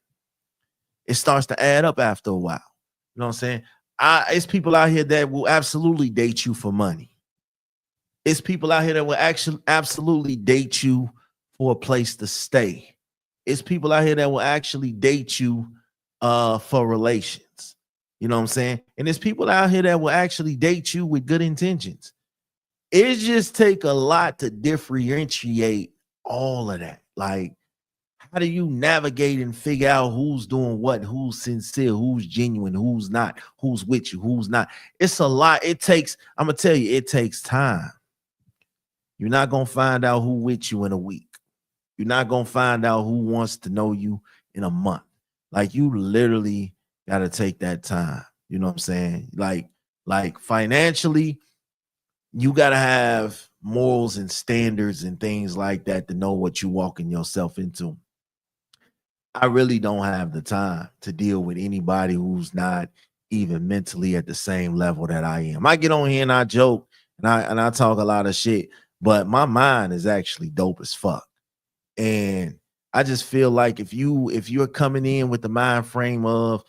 It starts to add up after a while. You know what I'm saying? It's people out here that will absolutely date you for money. It's people out here that will actually absolutely date you for a place to stay. It's people out here that will actually date you for relations. You know what I'm saying? And there's people out here that will actually date you with good intentions. It just take a lot to differentiate all of that. Like, how do you navigate and figure out who's doing what, who's sincere, who's genuine, who's not, who's with you, who's not? It's a lot. I'm gonna tell you, it takes time. You're not gonna find out who with you in a week. You're not gonna find out who wants to know you in a month. Like, you literally got to take that time. You know what I'm saying? Like financially, you got to have morals and standards and things like that to know what you're walking yourself into. I really don't have the time to deal with anybody who's not even mentally at the same level that I am. I get on here and I joke and I talk a lot of shit, but my mind is actually dope as fuck. And I just feel like if you're coming in with the mind frame of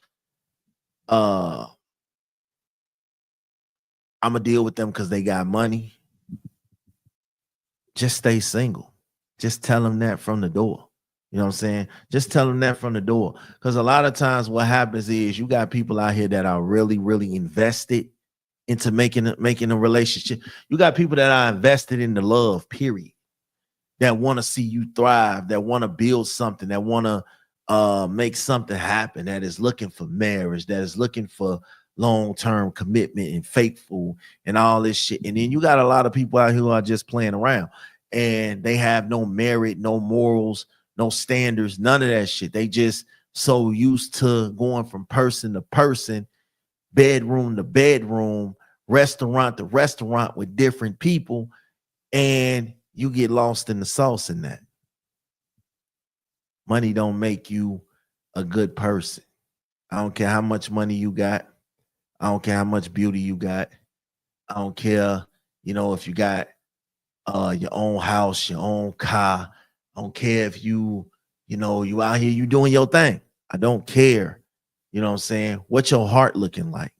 I'm gonna deal with them because they got money. Just stay single. Just tell them that from the door. You know what I'm saying? Just tell them that from the door. Because a lot of times what happens is you got people out here that are really, really invested into making a relationship. You got people that are invested in the love, period, that want to see you thrive, that want to build something, that want to make something happen, that is looking for marriage, that is looking for long-term commitment and faithful and all this shit. And then you got a lot of people out here who are just playing around and they have no merit, no morals, no standards, none of that shit. They just so used to going from person to person, bedroom to bedroom, restaurant to restaurant with different people, and you get lost in the sauce in that. Money don't make you a good person. I don't care how much money you got. I don't care how much beauty you got. I don't care, if you got your own house, your own car. I don't care if you out here, you doing your thing. I don't care. You know what I'm saying? What's your heart looking like?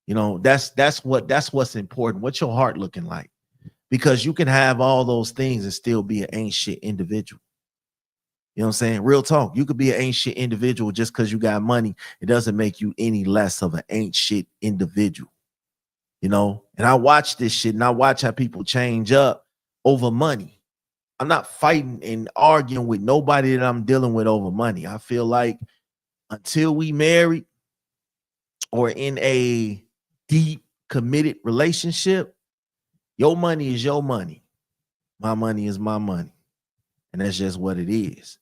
That's what's important. What's your heart looking like? Because you can have all those things and still be an ain't shit individual. You know what I'm saying? Real talk. You could be an ain't shit individual just because you got money. It doesn't make you any less of an ain't shit individual. And I watch this shit and I watch how people change up over money. I'm not fighting and arguing with nobody that I'm dealing with over money. I feel like until we married or in a deep committed relationship, your money is your money. My money is my money. And that's just what it is.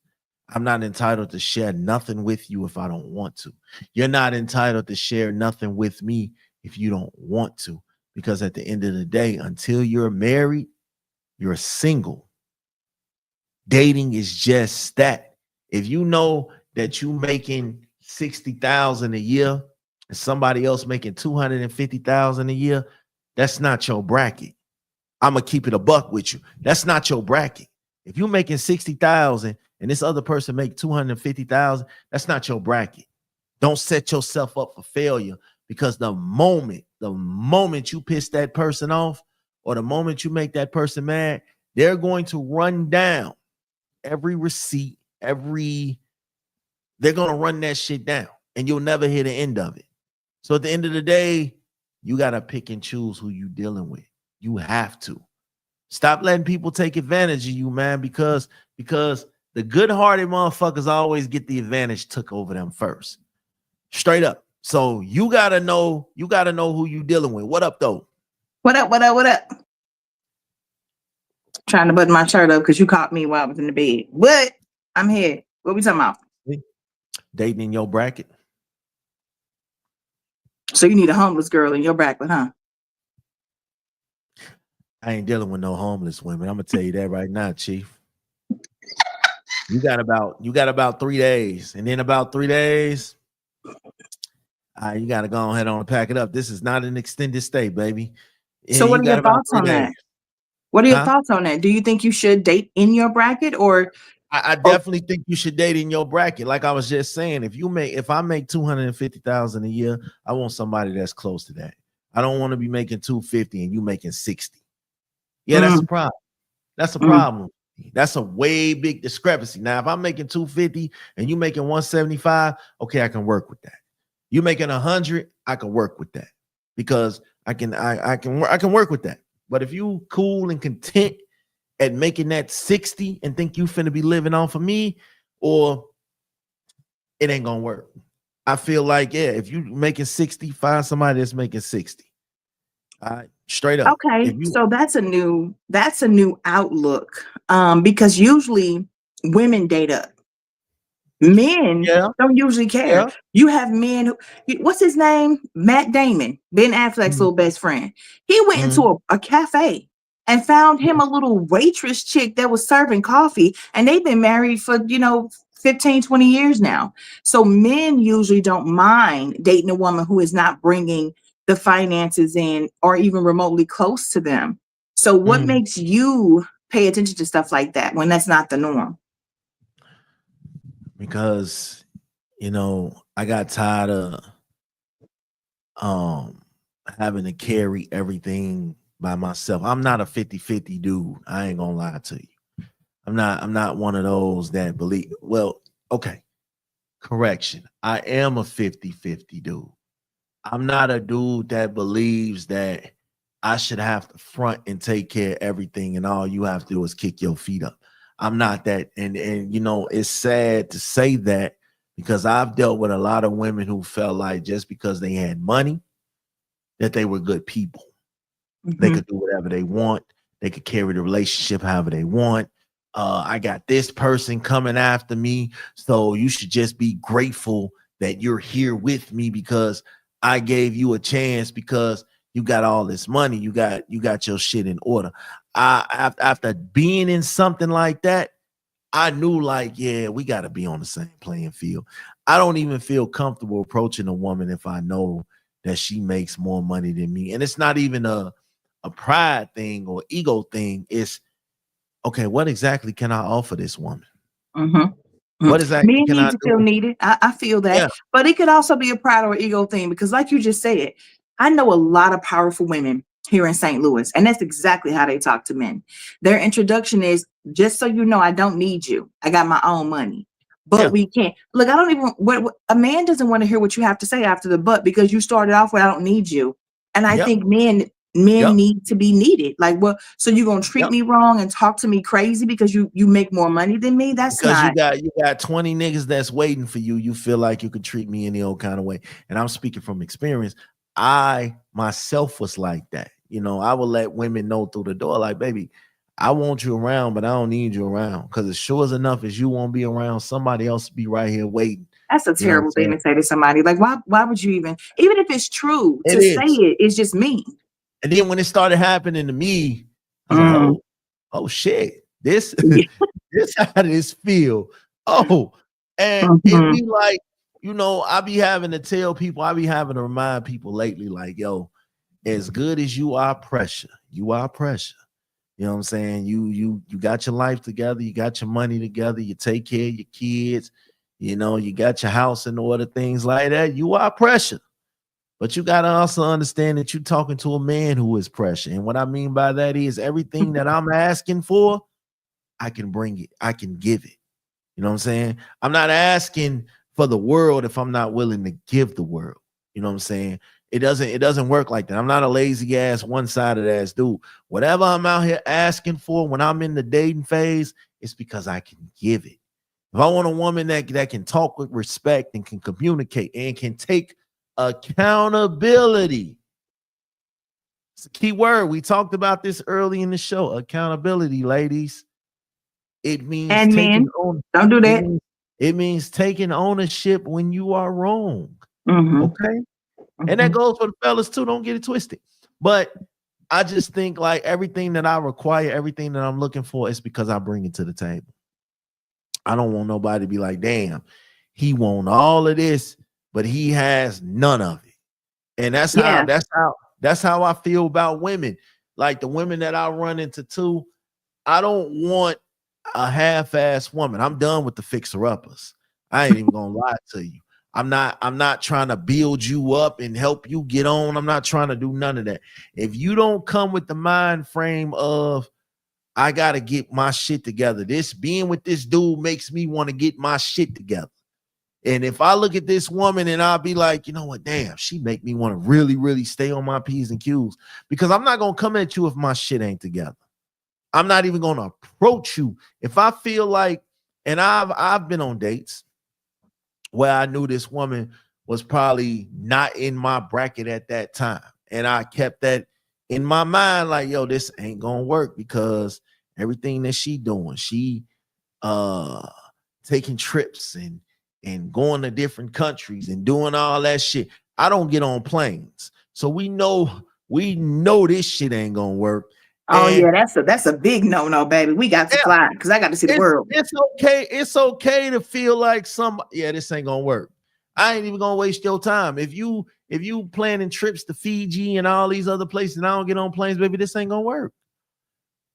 I'm not entitled to share nothing with you if I don't want to. You're not entitled to share nothing with me if you don't want to. Because at the end of the day, until you're married, you're single. Dating is just that. If you know that you making $60,000 a year and somebody else making $250,000 a year, that's not your bracket. I'm gonna keep it a buck with you. That's not your bracket. If you're making 60,000 and this other person make 250,000, that's not your bracket. Don't set yourself up for failure because the moment you piss that person off or the moment you make that person mad, they're going to run down every receipt, they're going to run that shit down and you'll never hear the end of it. So at the end of the day, you got to pick and choose who you dealing with. You have to. Stop letting people take advantage of you, man, because the good-hearted motherfuckers always get the advantage took over them first. Straight up. So you gotta know who you dealing with. What up, though? What up? Trying to button my shirt up because you caught me while I was in the bed. But I'm here. What we talking about? Dating in your bracket. So you need a homeless girl in your bracket, huh? I ain't dealing with no homeless women. I'm gonna tell you that right now, Chief. You got about 3 days, and in about 3 days, you got to go ahead and pack it up. This is not an extended stay, baby. So what are your thoughts on that? What are your thoughts on that? Do you think you should date in your bracket, or? I definitely think you should date in your bracket. Like I was just saying, if I make 250,000 a year, I want somebody that's close to that. I don't want to be making 250 and you making 60. Yeah, that's a problem. That's a problem. That's a way big discrepancy. Now, if I'm making 250 and you making 175, okay, I can work with that. You making 100, I can work with that because I can work with that. But if you cool and content at making that 60 and think you finna be living off of me, or it ain't gonna work. I feel like, yeah, if you making 60, find somebody that's making 60. All right, straight up. Okay, so that's a new outlook. Because usually women date up. Men don't usually care. Yeah. You have men what's his name? Matt Damon, Ben Affleck's little best friend. He went into a cafe and found him a little waitress chick that was serving coffee, and they've been married for 15, 20 years now. So men usually don't mind dating a woman who is not bringing the finances in or even remotely close to them. So what makes you pay attention to stuff like that when that's not the norm? Because I got tired of having to carry everything by myself. I'm not a 50-50 dude. I ain't gonna lie to you. I'm not one of those that believe. Well, okay. Correction. I am a 50-50 dude. I'm not a dude that believes that I should have to front and take care of everything and all you have to do is kick your feet up. I'm not that. And it's sad to say that because I've dealt with a lot of women who felt like just because they had money, that they were good people. They could do whatever they want. They could carry the relationship however they want. I got this person coming after me, so you should just be grateful that you're here with me because I gave you a chance because you got all this money. You got your shit in order. After being in something like that, I knew like, yeah, we got to be on the same playing field. I don't even feel comfortable approaching a woman if I know that she makes more money than me. And it's not even a pride thing or ego thing. It's, okay, what exactly can I offer this woman? What exactly Men can need I to do? feel needed. I feel that. Yeah. But it could also be a pride or ego thing because like you just said, I know a lot of powerful women here in St. Louis, and that's exactly how they talk to men. Their introduction is, just so you know, I don't need you. I got my own money. But we can't. Look, I don't even, what a man doesn't want to hear what you have to say after the but because you started off with, I don't need you. And I think men need to be needed. Like, well, so you're gonna treat me wrong and talk to me crazy because you make more money than me? That's because not. you got 20 niggas that's waiting for you. You feel like you could treat me any old kind of way. And I'm speaking from experience. I myself was like that. I would let women know through the door, like, baby, I want you around, but I don't need you around. Because as sure as enough as you won't be around, somebody else will be right here waiting. That's a terrible thing to say to somebody. Like, why would you even if it's true, to say it's just mean. And then when it started happening to me, I was like, oh shit, this how this feel. Oh, and it be like, I be having to tell people, I be having to remind people lately, like, yo, as good as you are pressure, you are pressure. You know what I'm saying? You got your life together, you got your money together, you take care of your kids, you got your house in order, things like that. You are pressure. But you got to also understand that you're talking to a man who is pressure. And what I mean by that is everything that I'm asking for, I can bring it. I can give it. You know what I'm saying? I'm not asking for the world if I'm not willing to give the world. You know what I'm saying? It doesn't work like that. I'm not a lazy ass, one-sided ass dude. Whatever I'm out here asking for when I'm in the dating phase, it's because I can give it. If I want a woman that can talk with respect and can communicate and can take accountability. It's a key word. We talked about this early in the show. Accountability, ladies. It means and men, don't do that. It means taking ownership when you are wrong. Okay. And that goes for the fellas too. Don't get it twisted. But I just think like everything that I require, everything that I'm looking for is because I bring it to the table. I don't want nobody to be like, damn, he want all of this, but he has none of it. And that's how I feel about women. Like the women that I run into too, I don't want a half-ass woman. I'm done with the fixer-uppers. I ain't even gonna lie to you. I'm not trying to build you up and help you get on. I'm not trying to do none of that. If you don't come with the mind frame of I gotta get my shit together, this being with this dude makes me want to get my shit together. And if I look at this woman and I'll be like, you know what, damn, she make me want to really, really stay on my P's and Q's, because I'm not gonna come at you if my shit ain't together. I'm not even gonna approach you if I feel like, and I've been on dates where I knew this woman was probably not in my bracket at that time. And I kept that in my mind, like, yo, this ain't gonna work because everything that she doing, she taking trips and going to different countries and doing all that shit. I don't get on planes. So we know this shit ain't gonna work. Oh, and yeah, that's a big no, baby. We got to fly because I got to see the world. It's okay to feel like this ain't gonna work. I ain't even gonna waste your time. If you planning trips to Fiji and all these other places and I don't get on planes, baby, this ain't gonna work.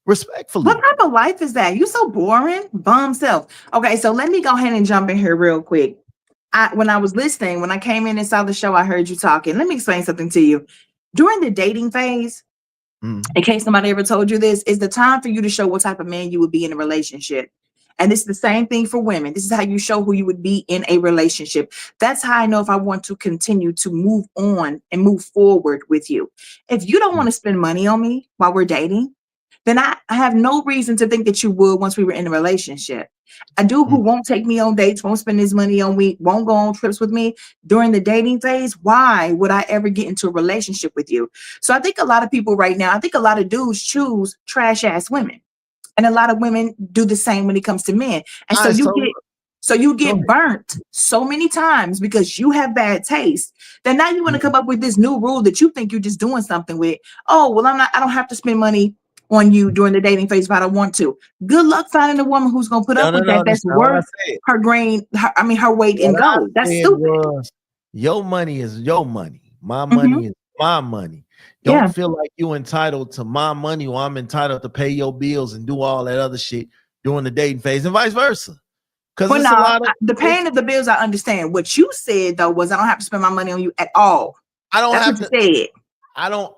Respectfully. What type of life is that? You so boring, bum self. Okay, so let me go ahead and jump in here real quick. When I was listening, when I came in and saw the show, I heard you talking. Let me explain something to you. during the dating phase, in case somebody ever told you this, is the time for you to show what type of man you would be in a relationship. And it's the same thing for women. This is how you show who you would be in a relationship. That's how I know if I want to continue to move on and move forward with you. If you don't want to spend money on me while we're dating, then I have no reason to think that you would once we were in a relationship. A dude who won't take me on dates, won't spend his money on me, won't go on trips with me during the dating phase, why would I ever get into a relationship with you? So I think a lot of people right now, I think a lot of dudes choose trash ass women. And a lot of women do the same when it comes to men. And so you get burnt so many times because you have bad taste. Then now you want to come up with this new rule that you think you're just doing something with. Oh, well, I don't have to spend money on you during the dating phase if I don't want to. Good luck finding a woman who's going to put up with that. That's worth her weight in gold. That's stupid. Your money is your money. My money is my money. Don't feel like you entitled to my money or I'm entitled to pay your bills and do all that other shit during the dating phase and vice versa. Because the paying of the bills, I understand. What you said though was I don't have to spend my money on you at all. I don't have to say it. I don't.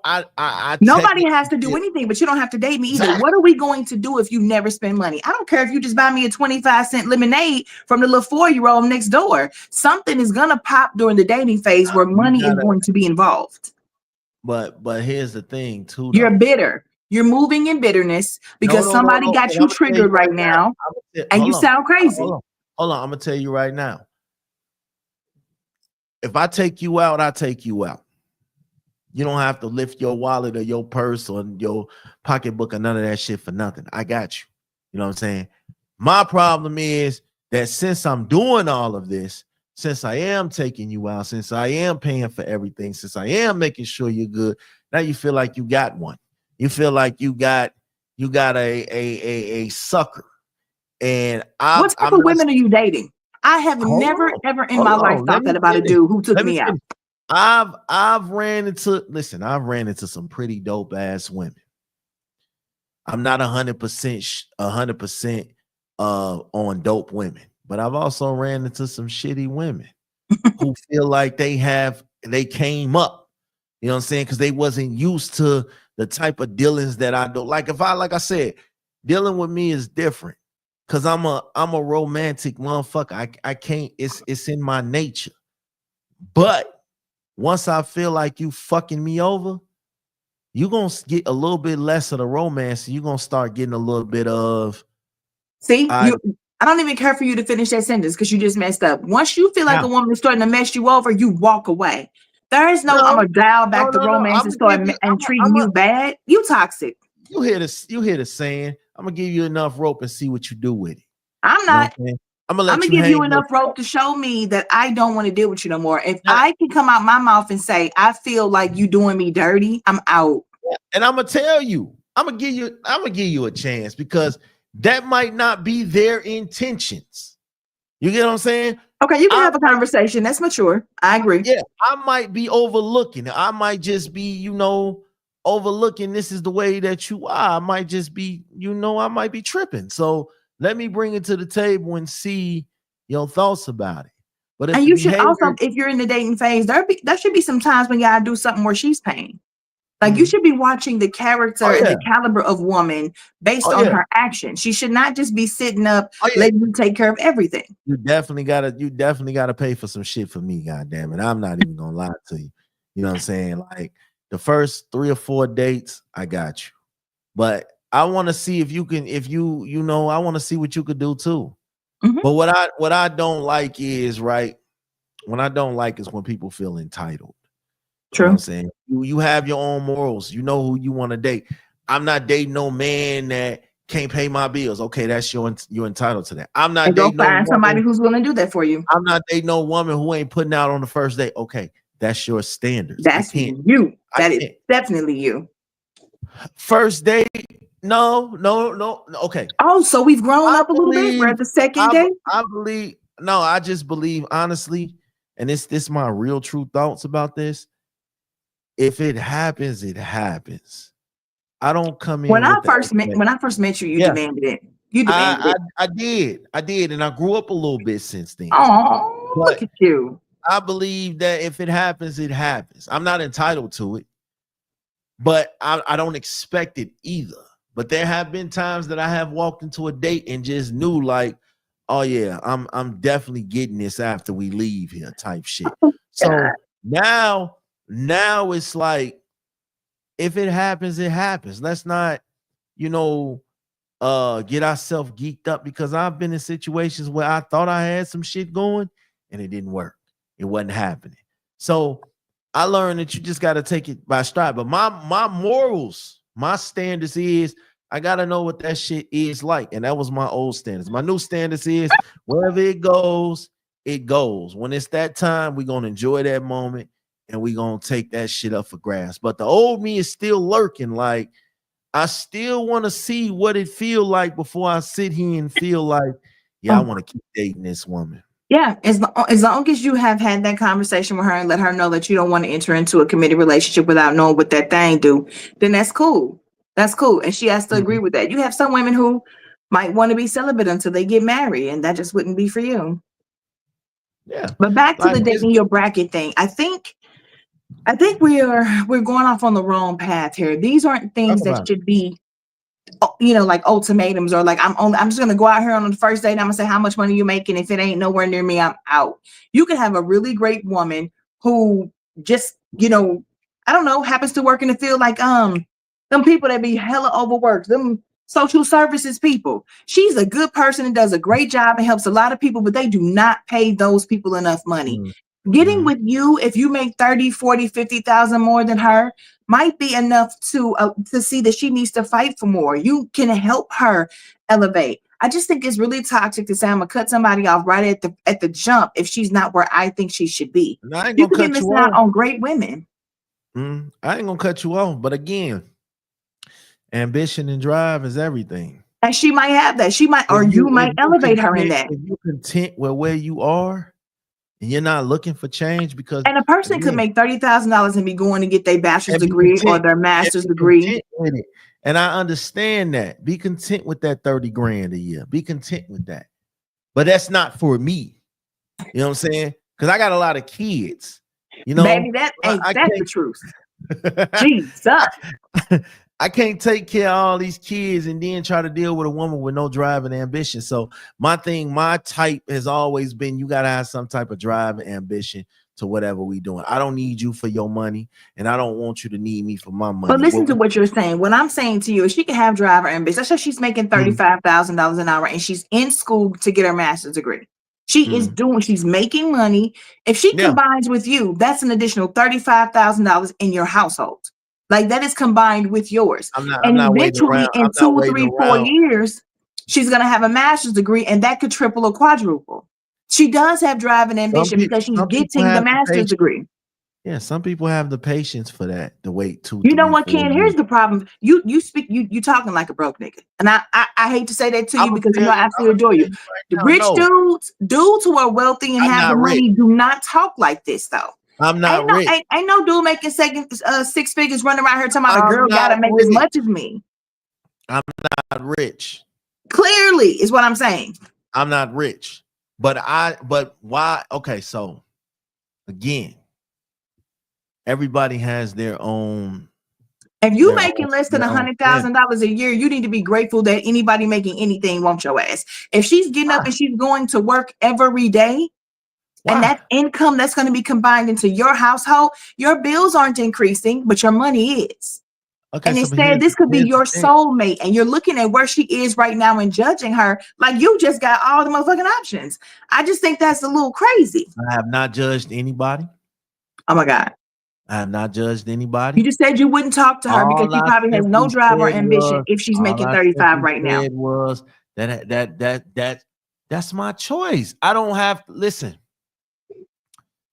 Nobody has to do anything, but you don't have to date me either. Exactly. What are we going to do if you never spend money? I don't care if you just buy me a 25-cent lemonade from the little 4-year-old next door. Something is gonna pop during the dating phase where money is going to be involved. But here's the thing too. You're bitter. You're moving in bitterness because somebody got you triggered right now, and you sound crazy. Hold on, I'm gonna tell you right now. If I take you out, I take you out. You don't have to lift your wallet or your purse or your pocketbook or none of that shit for nothing. I got you. You know what I'm saying? My problem is that since I'm doing all of this, since I am taking you out, since I am paying for everything, since I am making sure you're good, now you feel like you got one. You feel like you got a sucker. And what type of women are you dating? I have never ever in my life thought that about a dude who took me out. I've ran into some pretty dope ass women. I'm not 100% on dope women, but I've also ran into some shitty women who feel like they came up, you know what I'm saying? Because they wasn't used to the type of dealings that I do. Like I said, dealing with me is different because I'm a romantic motherfucker. I can't, it's in my nature. But once I feel like you fucking me over, you're going to get a little bit less of the romance. And you're going to start getting a little bit of. See, I don't even care for you to finish that sentence because you just messed up. Once you feel like a woman is starting to mess you over, you walk away. There is no I'm going to dial back the romance and start treating you bad. You toxic. You hear the saying, I'm going to give you enough rope and see what you do with it. I'm not. You know I'm gonna give you enough rope to show me that I don't want to deal with you no more. If I can come out my mouth and say I feel like you doing me dirty, I'm out. And I'm gonna tell you, I'm gonna give you a chance because that might not be their intentions. You get what I'm saying? Okay, you can have a conversation. That's mature. I agree. Yeah, I might be overlooking. I might just be, overlooking. This is the way that you are. I might just be, I might be tripping. So let me bring it to the table and see your thoughts about it. But you should also, if you're in the dating phase, there should be some times when y'all do something where she's paying. Like you should be watching the character and the caliber of woman based on her action. She should not just be sitting up letting you take care of everything. You definitely gotta pay for some shit for me, goddamn it. I'm not even gonna lie to you. You know what I'm saying? Like the first 3 or 4 dates, I got you. But I want to see if you can, I want to see what you could do too. But what I don't like is when people feel entitled. True. You know what I'm saying? You have your own morals. You know who you want to date. I'm not dating no man that can't pay my bills. Okay, that's you're entitled to that. I'm not dating find somebody who's willing to do that for you. I'm not dating no woman who ain't putting out on the first date. Okay, that's your standards. That's you. That is definitely you. First date. No. Okay. Oh, so we've grown up a little bit. We're at the second date. I just believe honestly, and this my real true thoughts about this. If it happens, it happens. I don't come in. When I first met you, you demanded it. You demanded it. I did, and I grew up a little bit since then. Oh, look at you. I believe that if it happens, it happens. I'm not entitled to it. but I don't expect it either. But there have been times that I have walked into a date and just knew like, oh yeah, I'm definitely getting this after we leave here type shit. So now it's like, if it happens, it happens. Let's not, get ourselves geeked up, because I've been in situations where I thought I had some shit going and it didn't work. It wasn't happening. So I learned that you just got to take it by stride. But my morals, my standards is I got to know what that shit is like. And that was my old standards. My new standards is wherever it goes, it goes. When it's that time, we're going to enjoy that moment and we're going to take that shit up for grabs. But the old me is still lurking. Like, I still want to see what it feel like before I sit here and feel like, yeah, I want to keep dating this woman. Yeah, as long as you have had that conversation with her and let her know that you don't want to enter into a committed relationship without knowing what that thing do, then that's cool. That's cool. And she has to agree with that. You have some women who might want to be celibate until they get married, and that just wouldn't be for you. Yeah. But back to the dating your bracket thing. I think we're going off on the wrong path here. These aren't things that should be, like ultimatums, or like I'm just gonna go out here on the first date and I'm gonna say how much money you making. If it ain't nowhere near me, I'm out. You can have a really great woman who just, I don't know, happens to work in the field, like them people that be hella overworked, them social services people. She's a good person and does a great job and helps a lot of people, but they do not pay those people enough money. Getting with you, if you make 30, 40, 50,000 more than her, might be enough to see that she needs to fight for more. You can help her elevate. I just think it's really toxic to say I'm gonna cut somebody off right at the jump if she's not where I think she should be. You could be missing out on great women. I ain't gonna cut you off, but again, ambition and drive is everything. And she might have that. She might, or you might elevate her in that. If you're content with where you are, and you're not looking for change, because a person could make $30,000 and be going to get their bachelor's degree or their master's degree. And I understand that. Be content with that 30 grand a year. Be content with that. But that's not for me. You know what I'm saying? Because I got a lot of kids. Baby, that's the truth. Jesus. I can't take care of all these kids and then try to deal with a woman with no drive and ambition. So my type has always been, you got to have some type of drive and ambition to whatever we doing. I don't need you for your money, and I don't want you to need me for my money. But listen to what you're saying. What I'm saying to you is she can have drive or ambition. That's why she's making $35,000 an hour and she's in school to get her master's degree. She's making money. If she combines with you, that's an additional $35,000 in your household. Like, that is combined with yours. Eventually, in 2, 3, 4 years, she's going to have a master's degree, and that could triple or quadruple. She does have drive and ambition because she's getting the master's degree. Yeah, some people have the patience for that, to wait 2. You know what, Ken? Here's the problem. You talking like a broke nigga, and I hate to say that to you because I still adore you. The rich dudes who are wealthy and have the money do not talk like this, though. I'm not rich. Ain't no dude making 6 figures running around here talking about a girl gotta make as much as me. I'm not rich. Clearly, is what I'm saying. I'm not rich. But why? Okay, so again, everybody has their own. If you making less than $100,000 a year, you need to be grateful that anybody making anything wants your ass. If she's getting up and she's going to work every day, and that income that's going to be combined into your household, your bills aren't increasing, but your money is. Okay, and instead, this could be your soulmate, and you're looking at where she is right now and judging her like you just got all the motherfucking options. I just think that's a little crazy. I have not judged anybody. Oh my God. I have not judged anybody. You just said you wouldn't talk to her because she probably has no drive or ambition if she's making 35 right now. Was that's my choice. I don't have to listen.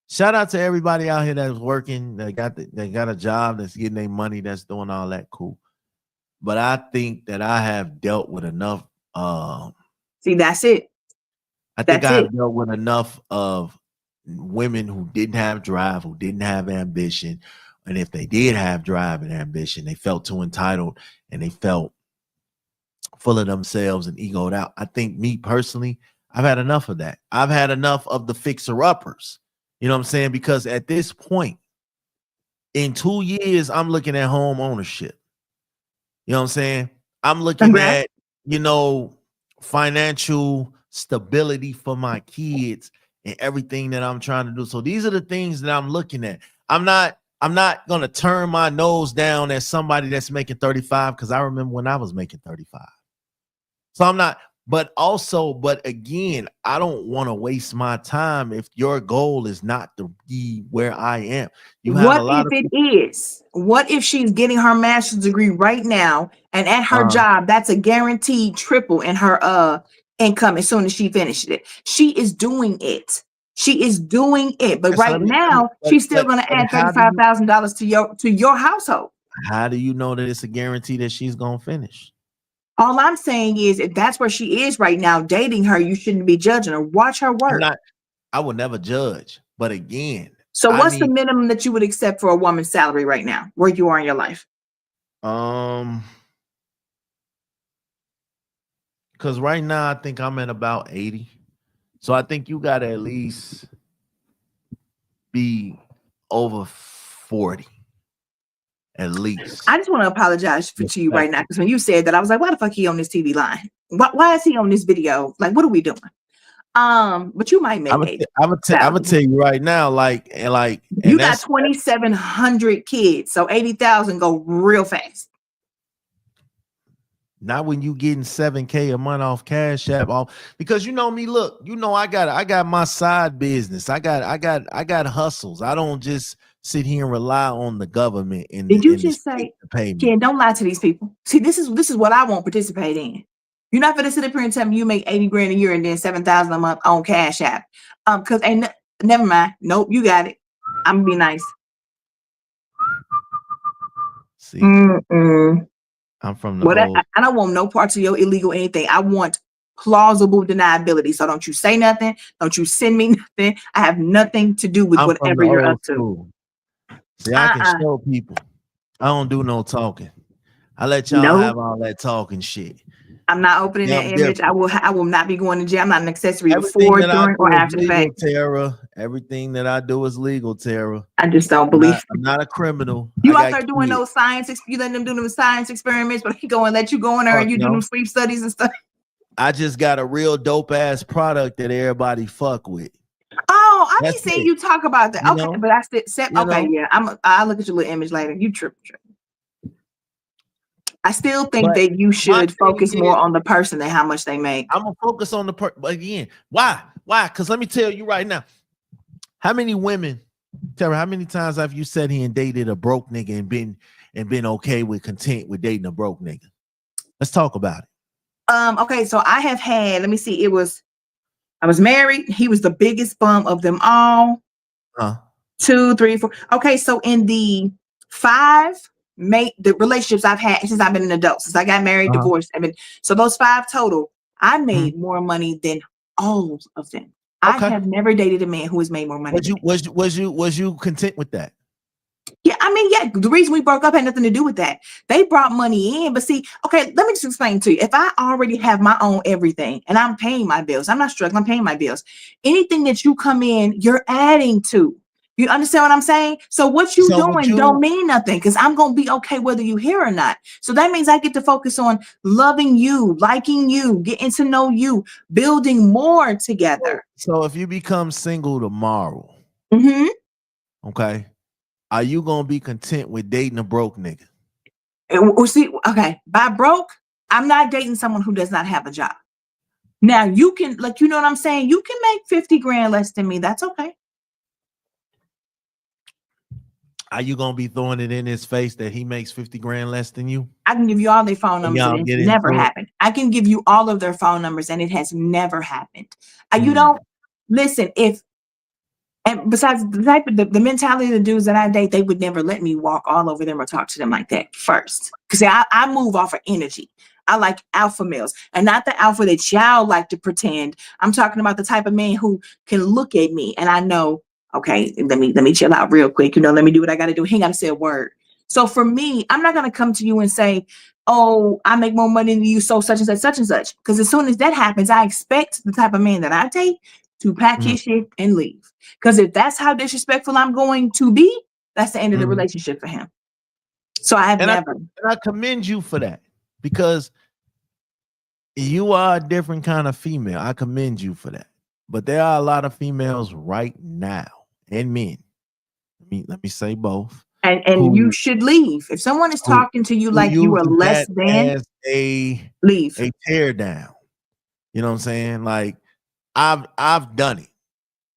Shout out to everybody out here that's working, they got a job, that's getting their money, that's doing all that, cool. But I think that I have dealt with enough. See, that's it. I think I've dealt with enough of women who didn't have drive, who didn't have ambition. And if they did have drive and ambition, they felt too entitled and they felt full of themselves and egoed out. I think me personally, I've had enough of that. I've had enough of the fixer-uppers. You know what I'm saying? Because at this point, In 2 years, I'm looking at home ownership. You know what I'm saying? I'm looking Congrats. at, financial stability for my kids and everything that I'm trying to do. So these are the things that I'm looking at. I'm not gonna turn my nose down at somebody that's making 35 because I remember when I was making 35. So I'm not, but again, I don't want to waste my time if your goal is not to be where I am. What if it is? What if she's getting her master's degree right now, and at her job, that's a guaranteed triple in her income as soon as she finishes it? She is doing it. She is doing it. But right now, she's still going to add $35,000 to your household. How do you know that it's a guarantee that she's going to finish? All I'm saying is, if that's where she is right now, dating her, you shouldn't be judging her. Watch her work. I would never judge. But again, so what's the minimum that you would accept for a woman's salary right now, where you are in your life? Because right now I think I'm at about 80. So I think you got to at least be over 40. At least. I just want to apologize to you right now, because when you said that, I was like, why the fuck he on this TV line? Why is he on this video? Like, what are we doing? But you might make it. I'm gonna tell you right now, like you got 2,700 kids, so 80,000 go real fast. Not when you getting 7K a month off Cash App, because you know me. Look, I got my side business. I got hustles. I don't just sit here and rely on the government. Did you just say, Ken, don't lie to these people? See, this is what I won't participate in. You're not going to sit up here and tell me you make 80 grand a year and then 7,000 a month on Cash App. Because never mind. Nope, you got it. I'm gonna be nice. See, I'm from the I don't want no parts of your illegal anything. I want plausible deniability. So don't you say nothing. Don't you send me nothing. I have nothing to do with whatever you're up to. See, I can show people. I don't do no talking. I let y'all have all that talking shit. I'm not opening that image. I will not be going to jail. I'm not an accessory before, during, or after the fact. Tara, everything that I do is legal, Tara. I just don't believe. I'm not a criminal. You out there doing those science? You letting them do them science experiments, but he go and let you go in there and you do them sleep studies and stuff. I just got a real dope ass product that everybody fuck with. Oh, I be seeing you talk about that. Okay, but I said, okay, yeah. I'll look at your little image later. You trip. I still think that you should focus more on the person than how much they make. I'm gonna focus on the person. But again, why? Because let me tell you right now, how many women, Tara, how many times have you sat here and dated a broke nigga and been okay with content with dating a broke nigga? Let's talk about it. Okay, so I have had, let me see, I was married. He was the biggest bum of them all. 2, 3, 4. Okay, so in the 5 the relationships I've had since I've been an adult, since I got married, divorced, so those 5 total, I made more money than all of them. Okay. I have never dated a man who has made more money. Was you content with that? Yeah, the reason we broke up had nothing to do with that. They brought money in, but see, okay, let me just explain to you. If I already have my own everything and I'm paying my bills, I'm not struggling, I'm paying my bills. Anything that you come in, you're adding to. You understand what I'm saying? So what you doing don't mean nothing, because I'm going to be okay whether you here or not. So that means I get to focus on loving you, liking you, getting to know you, building more together. So if you become single tomorrow, okay, are you going to be content with dating a broke nigga? See, okay, by broke, I'm not dating someone who does not have a job. Now you can, you know what I'm saying? You can make 50 grand less than me. That's okay. Are you gonna be throwing it in his face that he makes 50 grand less than you? I can give you all their phone numbers and it's never happened. I can give you all of their phone numbers and it has never happened. You don't listen. And besides the type of the mentality of the dudes that I date, they would never let me walk all over them or talk to them like that first. Because I move off of energy. I like alpha males, and not the alpha that y'all like to pretend. I'm talking about the type of man who can look at me and I know, okay, let me chill out real quick. Let me do what I got to do. He ain't got to say a word. So for me, I'm not going to come to you and say, oh, I make more money than you, so such and such, such and such. Because as soon as that happens, I expect the type of man that I date to pack his shit and leave. Because if that's how disrespectful I'm going to be, that's the end of the relationship for him. So I have never. And I commend you for that, because you are a different kind of female. I commend you for that. But there are a lot of females right now, and men. Let me say both. And you should leave. If someone is talking to you like you are less than, as leave. A tear down. You know what I'm saying? Like I've done it.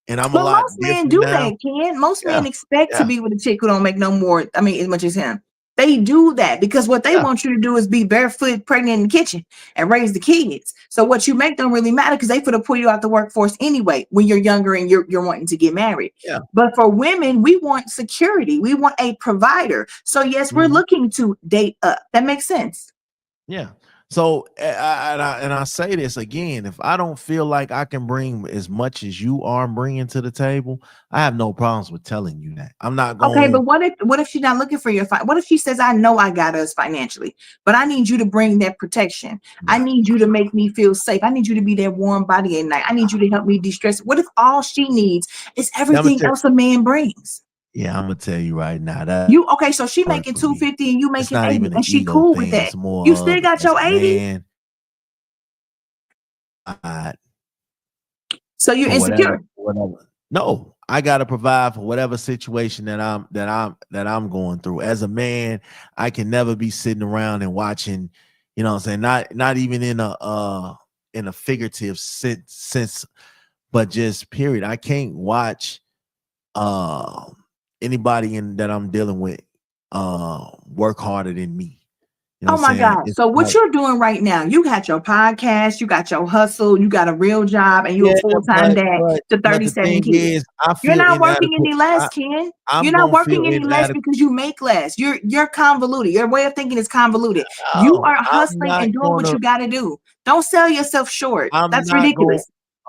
And I'm a lot. Most men do that, Ken. Most men expect to be with a chick who don't make no more, as much as him. They do that because what they want you to do is be barefoot, pregnant in the kitchen and raise the kids. So what you make don't really matter because they finna pull you out the workforce anyway when you're younger and you're wanting to get married. Yeah. But for women, we want security. We want a provider. So yes, we're looking to date up. That makes sense. Yeah. So I say this again, if I don't feel like I can bring as much as you are bringing to the table, I have no problems with telling you that. I'm not going. Okay, but what if she's not looking for your what if she says, I know I got us financially, but I need you to bring that protection. I need you to make me feel safe. I need you to be that warm body at night. I need you to help me de-stress. What if all she needs is everything else a man brings? Yeah, I'm gonna tell you right now that so she making 250 and you making 80 and she cool with that. You still got your 80. So you're insecure. Whatever. No, I gotta provide for whatever situation that I'm going through. As a man, I can never be sitting around and watching, you know what I'm saying? Not even in a figurative sense, but just period. I can't watch anybody that I'm dealing with work harder than me. You know my God. So what you're doing right now, you got your podcast, you got your hustle, you got a real job, and you're a full-time dad to 37 kids. You're not working any less, Ken. You're not working any less because you make less. You're convoluted. Your way of thinking is convoluted. You are hustling and doing what you got to do. Don't sell yourself short. That's ridiculous.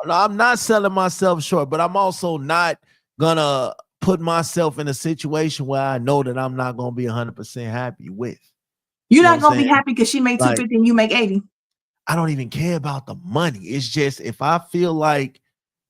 I'm not selling myself short, but I'm also not gonna put myself in a situation where I know that I'm not gonna be 100% happy with. You're not gonna be happy because she made 250 and you make 80. I don't even care about the money. It's just if I feel like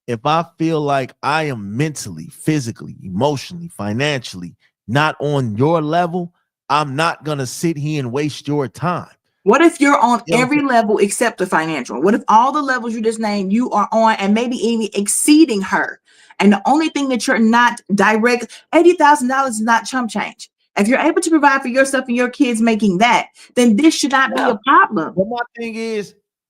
I am mentally, physically, emotionally, financially not on your level, I'm not gonna sit here and waste your time. What if you're on every level except the financial? What if all the levels you just named you are on and maybe even exceeding her? And the only thing that you're not direct, $80,000 is not chump change. If you're able to provide for yourself and your kids making that, then this should not be a problem. But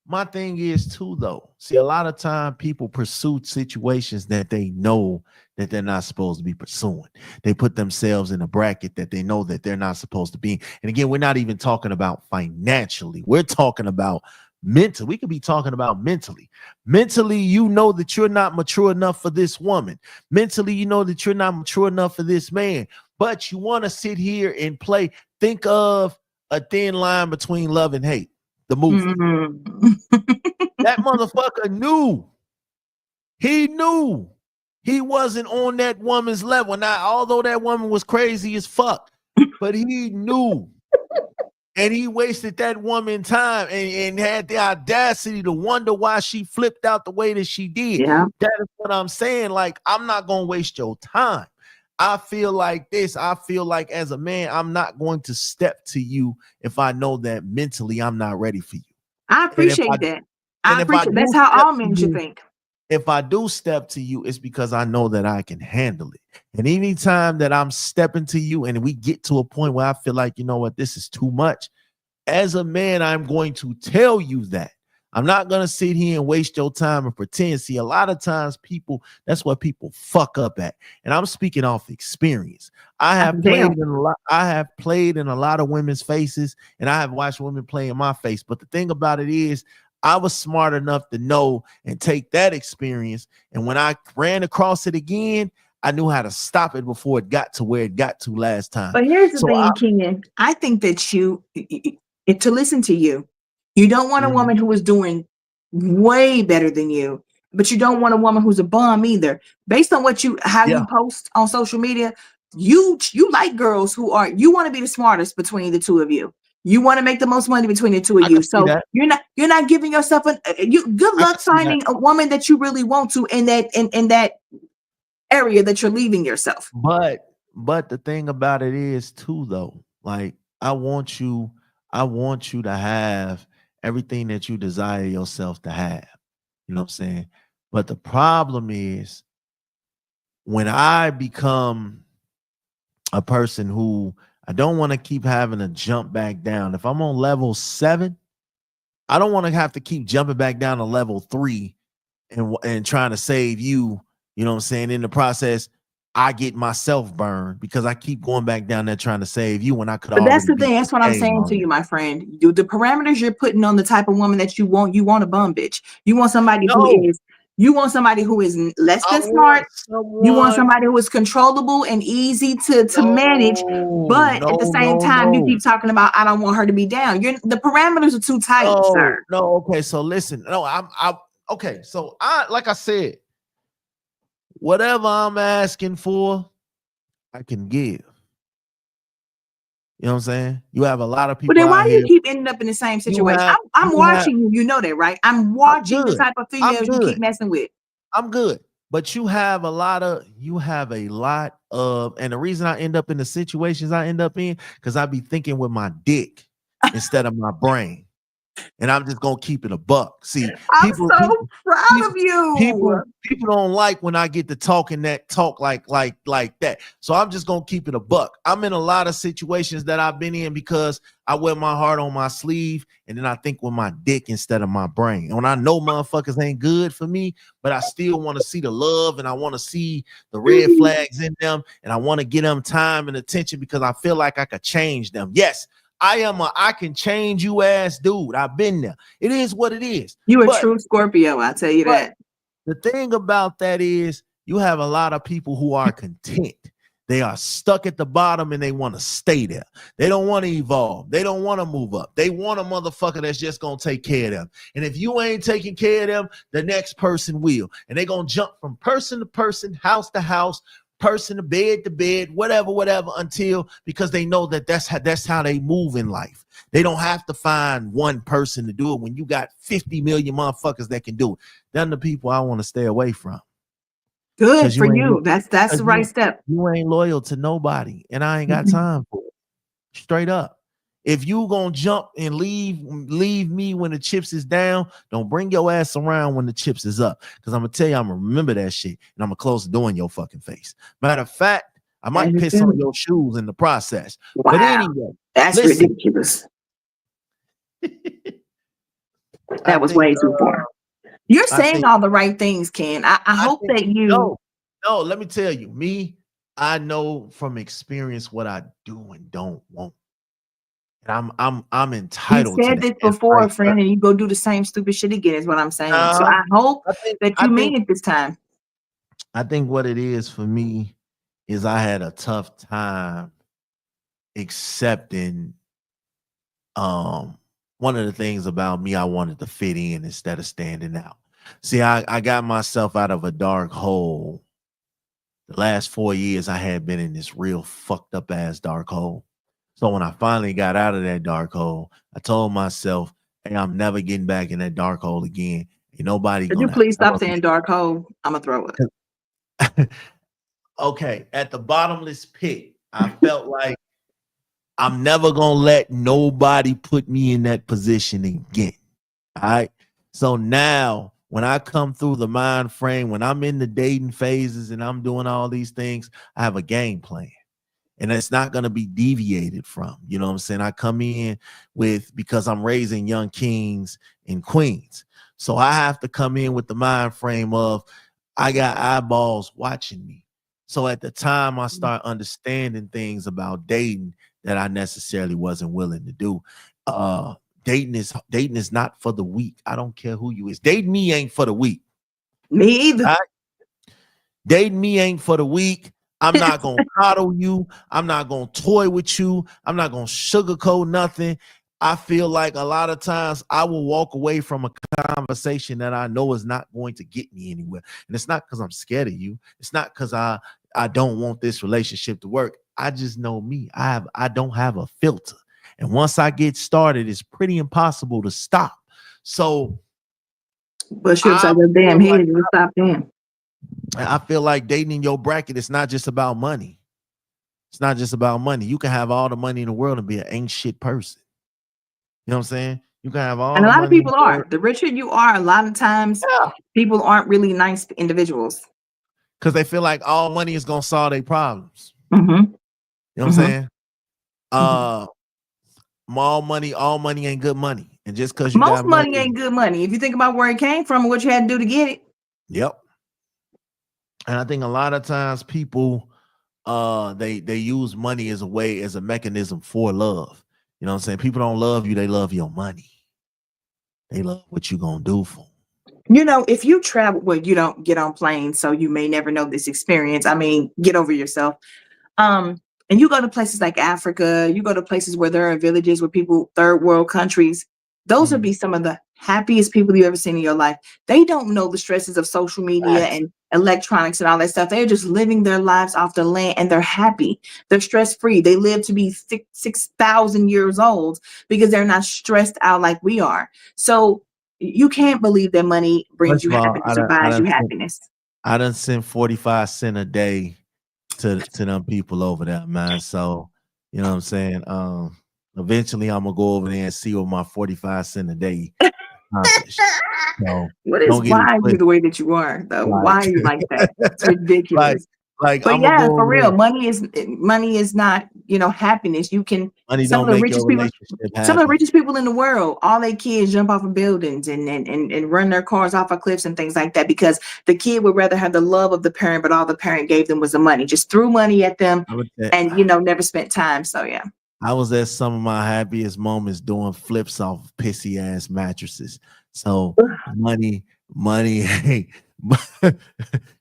my thing is too, though. See, a lot of time people pursue situations that they know that they're not supposed to be pursuing. They put themselves in a bracket that they know that they're not supposed to be. And again, we're not even talking about financially. We're talking about mentally. We could be talking about mentally. Mentally, you know that you're not mature enough for this woman. Mentally, you know that you're not mature enough for this man. But you want to sit here and play. Think of A Thin Line Between Love and Hate, the movie. That motherfucker knew. He knew he wasn't on that woman's level. Now, although that woman was crazy as fuck, but he knew. And he wasted that woman time and had the audacity to wonder why she flipped out the way that she did. Yeah. That is what I'm saying. Like, I'm not going to waste your time. I feel like this. I feel like as a man, I'm not going to step to you if I know that mentally I'm not ready for you. I appreciate that. I appreciate that's how all men should think. If I do step to you, it's because I know that I can handle it. And anytime that I'm stepping to you and we get to a point where I feel like, you know what, this is too much. As a man, I'm going to tell you that. I'm not going to sit here and waste your time and pretend. See, a lot of times that's what people fuck up at. And I'm speaking off experience. I have played in a lot of women's faces, and I have watched women play in my face. But the thing about it is, I was smart enough to know and take that experience. And when I ran across it again, I knew how to stop it before it got to where it got to last time. But here's the thing, Ken. I think that to listen to you, you don't want a woman who is doing way better than you, but you don't want a woman who's a bum either. Based on how you post on social media, you like girls you want to be the smartest between the two of you. You want to make the most money between the two of you. So you're not giving yourself good luck finding a woman that you really want to in that area that you're leaving yourself. But But the thing about it is too, though, like I want you to have everything that you desire yourself to have. You know what I'm saying? But the problem is when I become a person who I don't want to keep having to jump back down. If I'm on level 7, I don't want to have to keep jumping back down to level 3 and trying to save you. You know what I'm saying? In the process, I get myself burned because I keep going back down there trying to save you when I could But that's already the be thing. That's what I'm saying to you, my friend. The parameters you're putting on the type of woman that you want a bum bitch. You want somebody No, you want somebody who is less I than want smart. You want someone. somebody who is controllable and easy to manage. No, But at the no, same no, time, you no. keep talking about I don't want her to be down. The parameters are too tight, sir. No. Okay, so listen. No, okay. So like I said, whatever I'm asking for, I can give. You know what I'm saying? You have a lot of But people then why out do you here. keep ending up in the same situation? I'm watching you. You know that, right? I'm watching the Good. type of I'm females you good. keep messing with. I'm good. But you have a lot of, and the reason I end up in the situations I end up in, because I be thinking with my dick instead of my brain. And I'm just gonna keep it a buck. See, I'm so proud of you. People don't like when I get to talk like that. So I'm just gonna keep it a buck. I'm in a lot of situations that I've been in because I wear my heart on my sleeve, and then I think with my dick instead of my brain. And when I know motherfuckers ain't good for me, but I still want to see the love and I want to see the red flags in them, and I want to get them time and attention because I feel like I could change them. Yes. I can change you ass dude. I've been there. It is what it is. You a true Scorpio, I tell you that. The thing about that is you have a lot of people who are content. They are stuck at the bottom and they want to stay there. They don't want to evolve. They don't want to move up. They want a motherfucker that's just going to take care of them. And if you ain't taking care of them, the next person will. And they're going to jump from person to person, house to house, person to bed, whatever, until, because they know that that's how they move in life. They don't have to find one person to do it when you got 50 million motherfuckers that can do it. They're the people I want to stay away from. Good for you. That's the right step. You ain't loyal to nobody, and I ain't got time for it. Straight up. If you gonna jump and leave me when the chips is down, don't bring your ass around when the chips is up. Because I'm gonna tell you, I'm gonna remember that shit, and I'm gonna close the door in your fucking face. Matter of fact, I might piss on your shoes in the process. Wow. But anyway, that's ridiculous. That was way too far. You're saying all the right things, Ken. I hope that you. No, let me tell you, I know from experience what I do and don't want. And I'm entitled. You said this before, friend, and you go do the same stupid shit again, is what I'm saying. So I hope that you mean it this time. I think what it is for me is I had a tough time accepting one of the things about me, I wanted to fit in instead of standing out. See, I got myself out of a dark hole. The last 4 years I had been in this real fucked up ass dark hole. So when I finally got out of that dark hole, I told myself, hey, I'm never getting back in that dark hole again. Ain't nobody Could you please stop saying dark hole? I'm gonna throw it. Okay, at the bottomless pit, I felt like I'm never gonna let nobody put me in that position again. All right. So now when I come through the mind frame, when I'm in the dating phases and I'm doing all these things, I have a game plan. And it's not going to be deviated from. You know what I'm saying? I come in because I'm raising young kings and queens. So I have to come in with the mind frame of I got eyeballs watching me. So at the time I start understanding things about dating that I necessarily wasn't willing to do. Dating is not for the weak. I don't care who you is. Dating me ain't for the weak. Me either. Right? Dating me ain't for the weak. I'm not going to coddle you. I'm not going to toy with you. I'm not going to sugarcoat nothing. I feel like a lot of times I will walk away from a conversation that I know is not going to get me anywhere. And it's not because I'm scared of you. It's not because I don't want this relationship to work. I just know me. I don't have a filter. And once I get started, it's pretty impossible to stop. So but she'll say the damn head and stop them. I feel like dating in your bracket is not just about money. It's not just about money. You can have all the money in the world and be an ain't shit person. You know what I'm saying? You can have all And a the lot of money in people the are. world. The richer you are, a lot of times Yeah. people aren't really nice individuals. Because they feel like all money is gonna solve their problems. Mm-hmm. You know what I'm Mm-hmm. saying? All money ain't good money. And just because you Most got money money, ain't good money. If you think about where it came from and what you had to do to get it. yep. And I think a lot of times people they use money as a mechanism for love. You know what I'm saying? People don't love you, they love your money. They love what you gonna do for them. You know, if you travel, well, you don't get on planes, so you may never know this experience. I mean, get over yourself. And you go to places like Africa, you go to places where there are villages where people, third world countries, those would be some of the happiest people you ever seen in your life. They don't know the stresses of social media and electronics and all that stuff. They're just living their lives off the land and they're happy. They're stress free. They live to be 6,000 years old because they're not stressed out like we are. So you can't believe that money brings First you of all, happiness or buys you happiness. I done sent 45 cents a day to them people over there, man. So, you know what I'm saying? Eventually I'm gonna go over there and see what my 45 cents a day accomplished. So What is don't get it why are you twisted. the way that you are though? Why are you like that? It's ridiculous. like But I'm gonna yeah, go for over real, there. money is not, you know, happiness. You can Money some don't of the make richest your people, relationship some of the happy. richest people in the world, all their kids jump off of buildings and run their cars off of cliffs and things like that because the kid would rather have the love of the parent, but all the parent gave them was the money. Just threw money at them and never spent time. So yeah. I was at some of my happiest moments doing flips off pissy ass mattresses. So money, hey,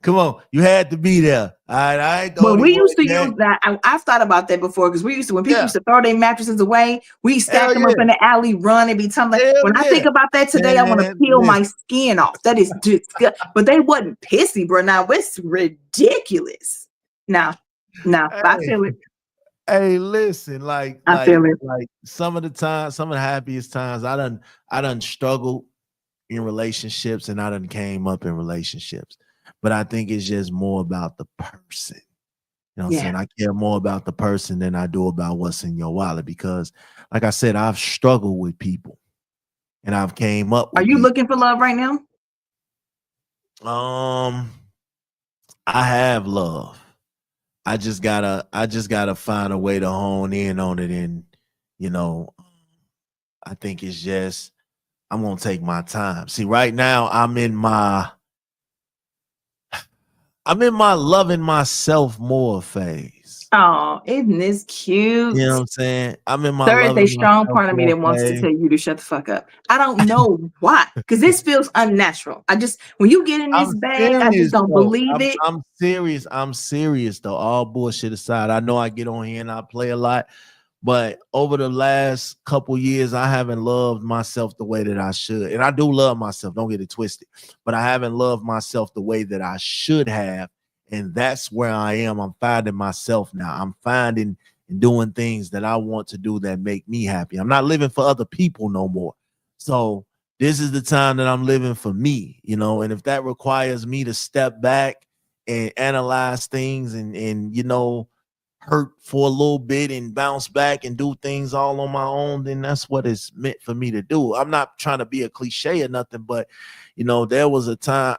come on, you had to be there. I ain't the But only we one. used to use that. I've thought about that before because we used to, when people used to throw their mattresses away, we stack them up in the alley, run and be tumbling. When I think about that today, I want to peel my skin off. That is disgusting. But they wasn't pissy, bro. Now it's ridiculous. Now, I feel it. Hey, listen, I feel it. like some of the happiest times I done struggled in relationships and I done came up in relationships. But I think it's just more about the person. You know what I'm saying? I care more about the person than I do about what's in your wallet because, like I said, I've struggled with people and I've came up with Are you people. looking for love right now? I have love. I just gotta find a way to hone in on it. And, you know, I think it's just I'm gonna take my time. See, right now I'm in my loving myself more phase. Oh, isn't this cute? You know what I'm saying? I'm in my There is a loving strong myself part of me more that wants to phase. tell you to shut the fuck up. I don't know why, because this feels unnatural. When you get in this bag, I just don't believe it. I'm serious. I'm serious though. All bullshit aside, I know I get on here and I play a lot, but over the last couple years, I haven't loved myself the way that I should. And I do love myself. Don't get it twisted, but I haven't loved myself the way that I should have. And that's where I am. I'm finding myself now. I'm finding and doing things that I want to do that make me happy. I'm not living for other people no more. So this is the time that I'm living for me, you know, and if that requires me to step back and analyze things and you know, hurt for a little bit and bounce back and do things all on my own, then that's what it's meant for me to do. I'm not trying to be a cliche or nothing, but you know, there was a time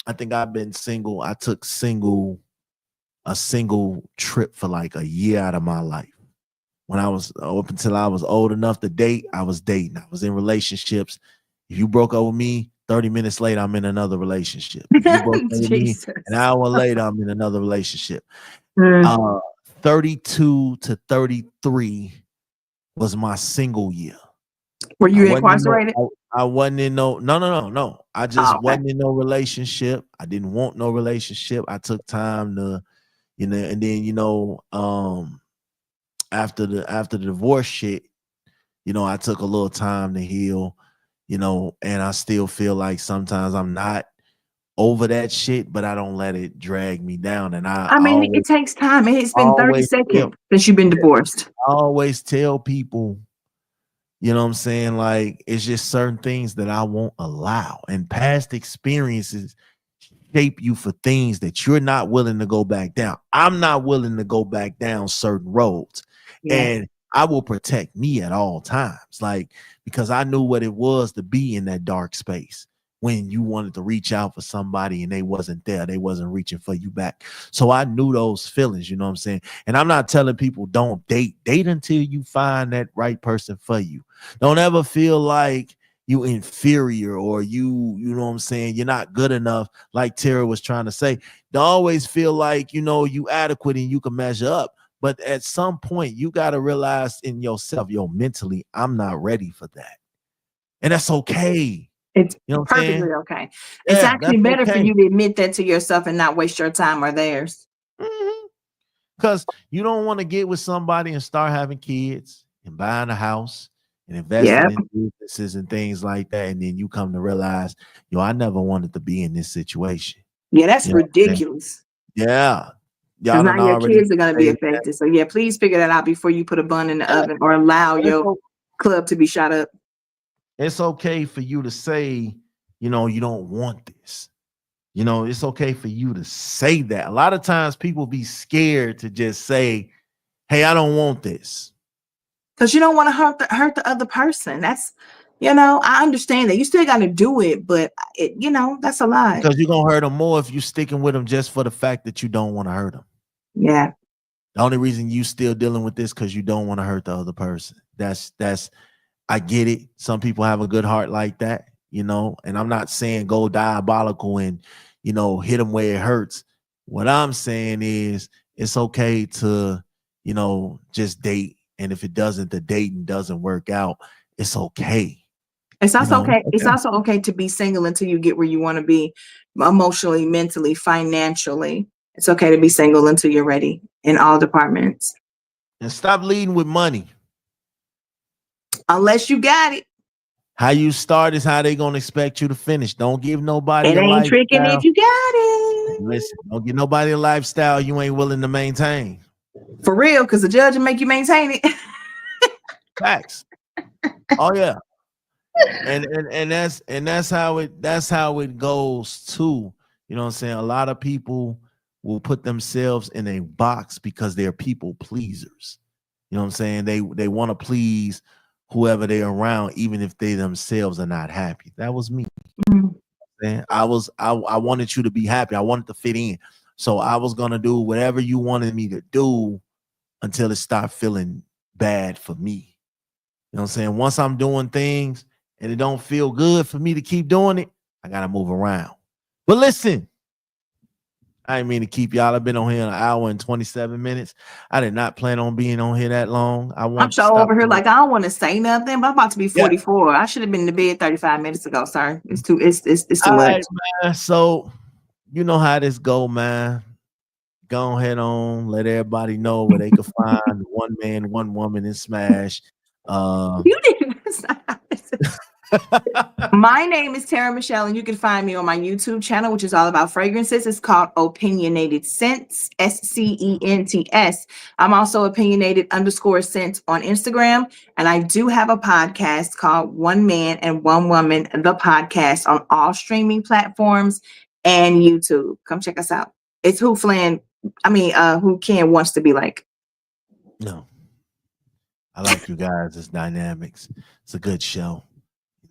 I think I've been single. I took a single trip for like a year out of my life. When I was up until I was old enough to date, I was dating. I was in relationships. If you broke up with me, 30 minutes later, I'm in another relationship. If you broke up with me, an hour later, I'm in another relationship. 32 to 33 was my single year. Were you incarcerated? I wasn't in no. I just wasn't in no relationship. I didn't want no relationship. I took time to, you know, and then, you know, after the divorce shit, you know, I took a little time to heal, you know, and I still feel like sometimes I'm not over that shit, but I don't let it drag me down. And I mean, it takes time. It's been 30 seconds since you've been divorced. I always tell people, you know what I'm saying? Like, it's just certain things that I won't allow. And past experiences shape you for things that you're not willing to go back down. I'm not willing to go back down certain roads. Yeah. And I will protect me at all times, like, because I knew what it was to be in that dark space when you wanted to reach out for somebody and they wasn't there. They wasn't reaching for you back. So I knew those feelings, you know what I'm saying? And I'm not telling people don't date. Date until you find that right person for you. Don't ever feel like you inferior or you know what I'm saying, you're not good enough, like Tara was trying to say. Don't always feel like, you know, you adequate and you can measure up. But at some point, you got to realize in yourself, mentally, I'm not ready for that. And that's okay. It's you know perfectly okay. It's actually better for you to admit that to yourself and not waste your time or theirs. Because you don't want to get with somebody and start having kids and buying a house and investing in businesses and things like that. And then you come to realize, I never wanted to be in this situation. Yeah, that's ridiculous. Yeah. Because now your kids are going to be affected. So yeah, please figure that out before you put a bun in the oven or allow your club to be shot up. It's okay for you to say, you don't want this. It's okay for you to say that. A lot of times people be scared to just say, hey, I don't want this. Because you don't want to hurt the other person. That's, I understand that. You still got to do it, but that's a lie. Because you're going to hurt them more if you're sticking with them just for the fact that you don't want to hurt them. Yeah. The only reason you still dealing with this because you don't want to hurt the other person. That's I get it. Some people have a good heart like that, and I'm not saying go diabolical and, hit them where it hurts. What I'm saying is it's okay to, just date. And if the dating doesn't work out, it's okay. It's also okay. It's also okay to be single until you get where you want to be emotionally, mentally, financially. It's okay to be single until you're ready in all departments. And stop leading with money. Unless you got it. How you start is how they gonna expect you to finish. Don't give nobody it ain't tricking if you got it. Listen, don't give nobody a lifestyle you ain't willing to maintain. For real, because the judge will make you maintain it. Facts. Oh yeah. And that's how it goes too. You know what I'm saying? A lot of people will put themselves in a box because they're people pleasers. You know what I'm saying? They want to please whoever they're around, even if they themselves are not happy. That was me. Mm-hmm. I wanted you to be happy. I wanted to fit in. So I was gonna do whatever you wanted me to do until it stopped feeling bad for me. You know what I'm saying? Once I'm doing things and it don't feel good for me to keep doing it, I gotta move around. But listen, I didn't mean to keep y'all. I've been on here an hour and 27 minutes. I did not plan on being on here that long. I'm so over here like I don't want to say nothing, but I'm about to be 44. Yeah. I should have been in the bed 35 minutes ago. Sorry. It's too much. Right, man. So you know how this go, man. Go ahead on, let everybody know where they can find One Man, One Woman and Smash. You didn't. My name is Tara Michelle, and you can find me on my YouTube channel, which is all about fragrances. It's called Opinionated Scents, SCENTS. I'm also opinionated_scents on Instagram, and I do have a podcast called One Man and One Woman, the podcast, on all streaming platforms and YouTube. Come check us out. It's who Ken wants to be like. No, I like you guys. It's dynamics. It's a good show.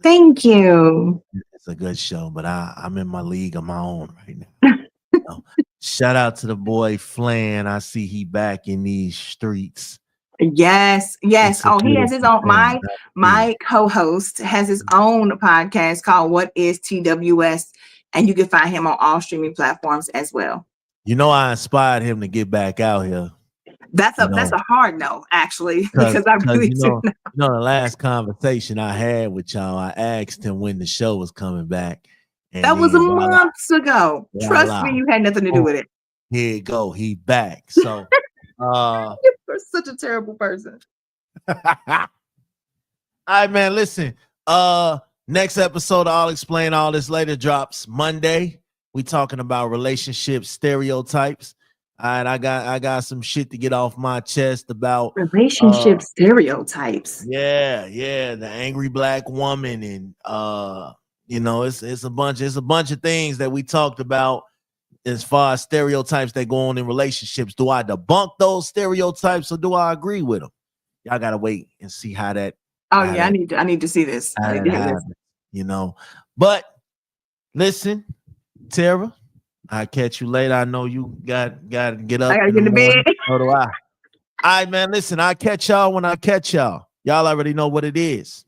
Thank you. It's a good show, but I'm in my league of my own right now. Shout out to the boy Flan. I see he back in these streets. Yes. Oh, he has his own. My co-host has his own podcast called What is TWS, and you can find him on all streaming platforms as well. I inspired him to get back out here. That's a hard no, actually, because I really do know. The last conversation I had with y'all, I asked him when the show was coming back. And that was a month ago. Trust me, you had nothing to do with it. Here you go. He back. So you're such a terrible person. All right, man. Listen. Next episode, I'll explain all this later, drops Monday. We talking about relationship stereotypes. All right, I got some shit to get off my chest about relationship stereotypes. Yeah, the angry black woman, and it's a bunch of things that we talked about as far as stereotypes that go on in relationships. Do I debunk those stereotypes or do I agree with them? Y'all gotta wait and see how that. Oh yeah, I need to see this. I need to hear this. You know, but listen, Tara, I'll catch you later. I know you got to get up. I gotta get to bed. So do I. All right, man. Listen, I'll catch y'all when I catch y'all. Y'all already know what it is.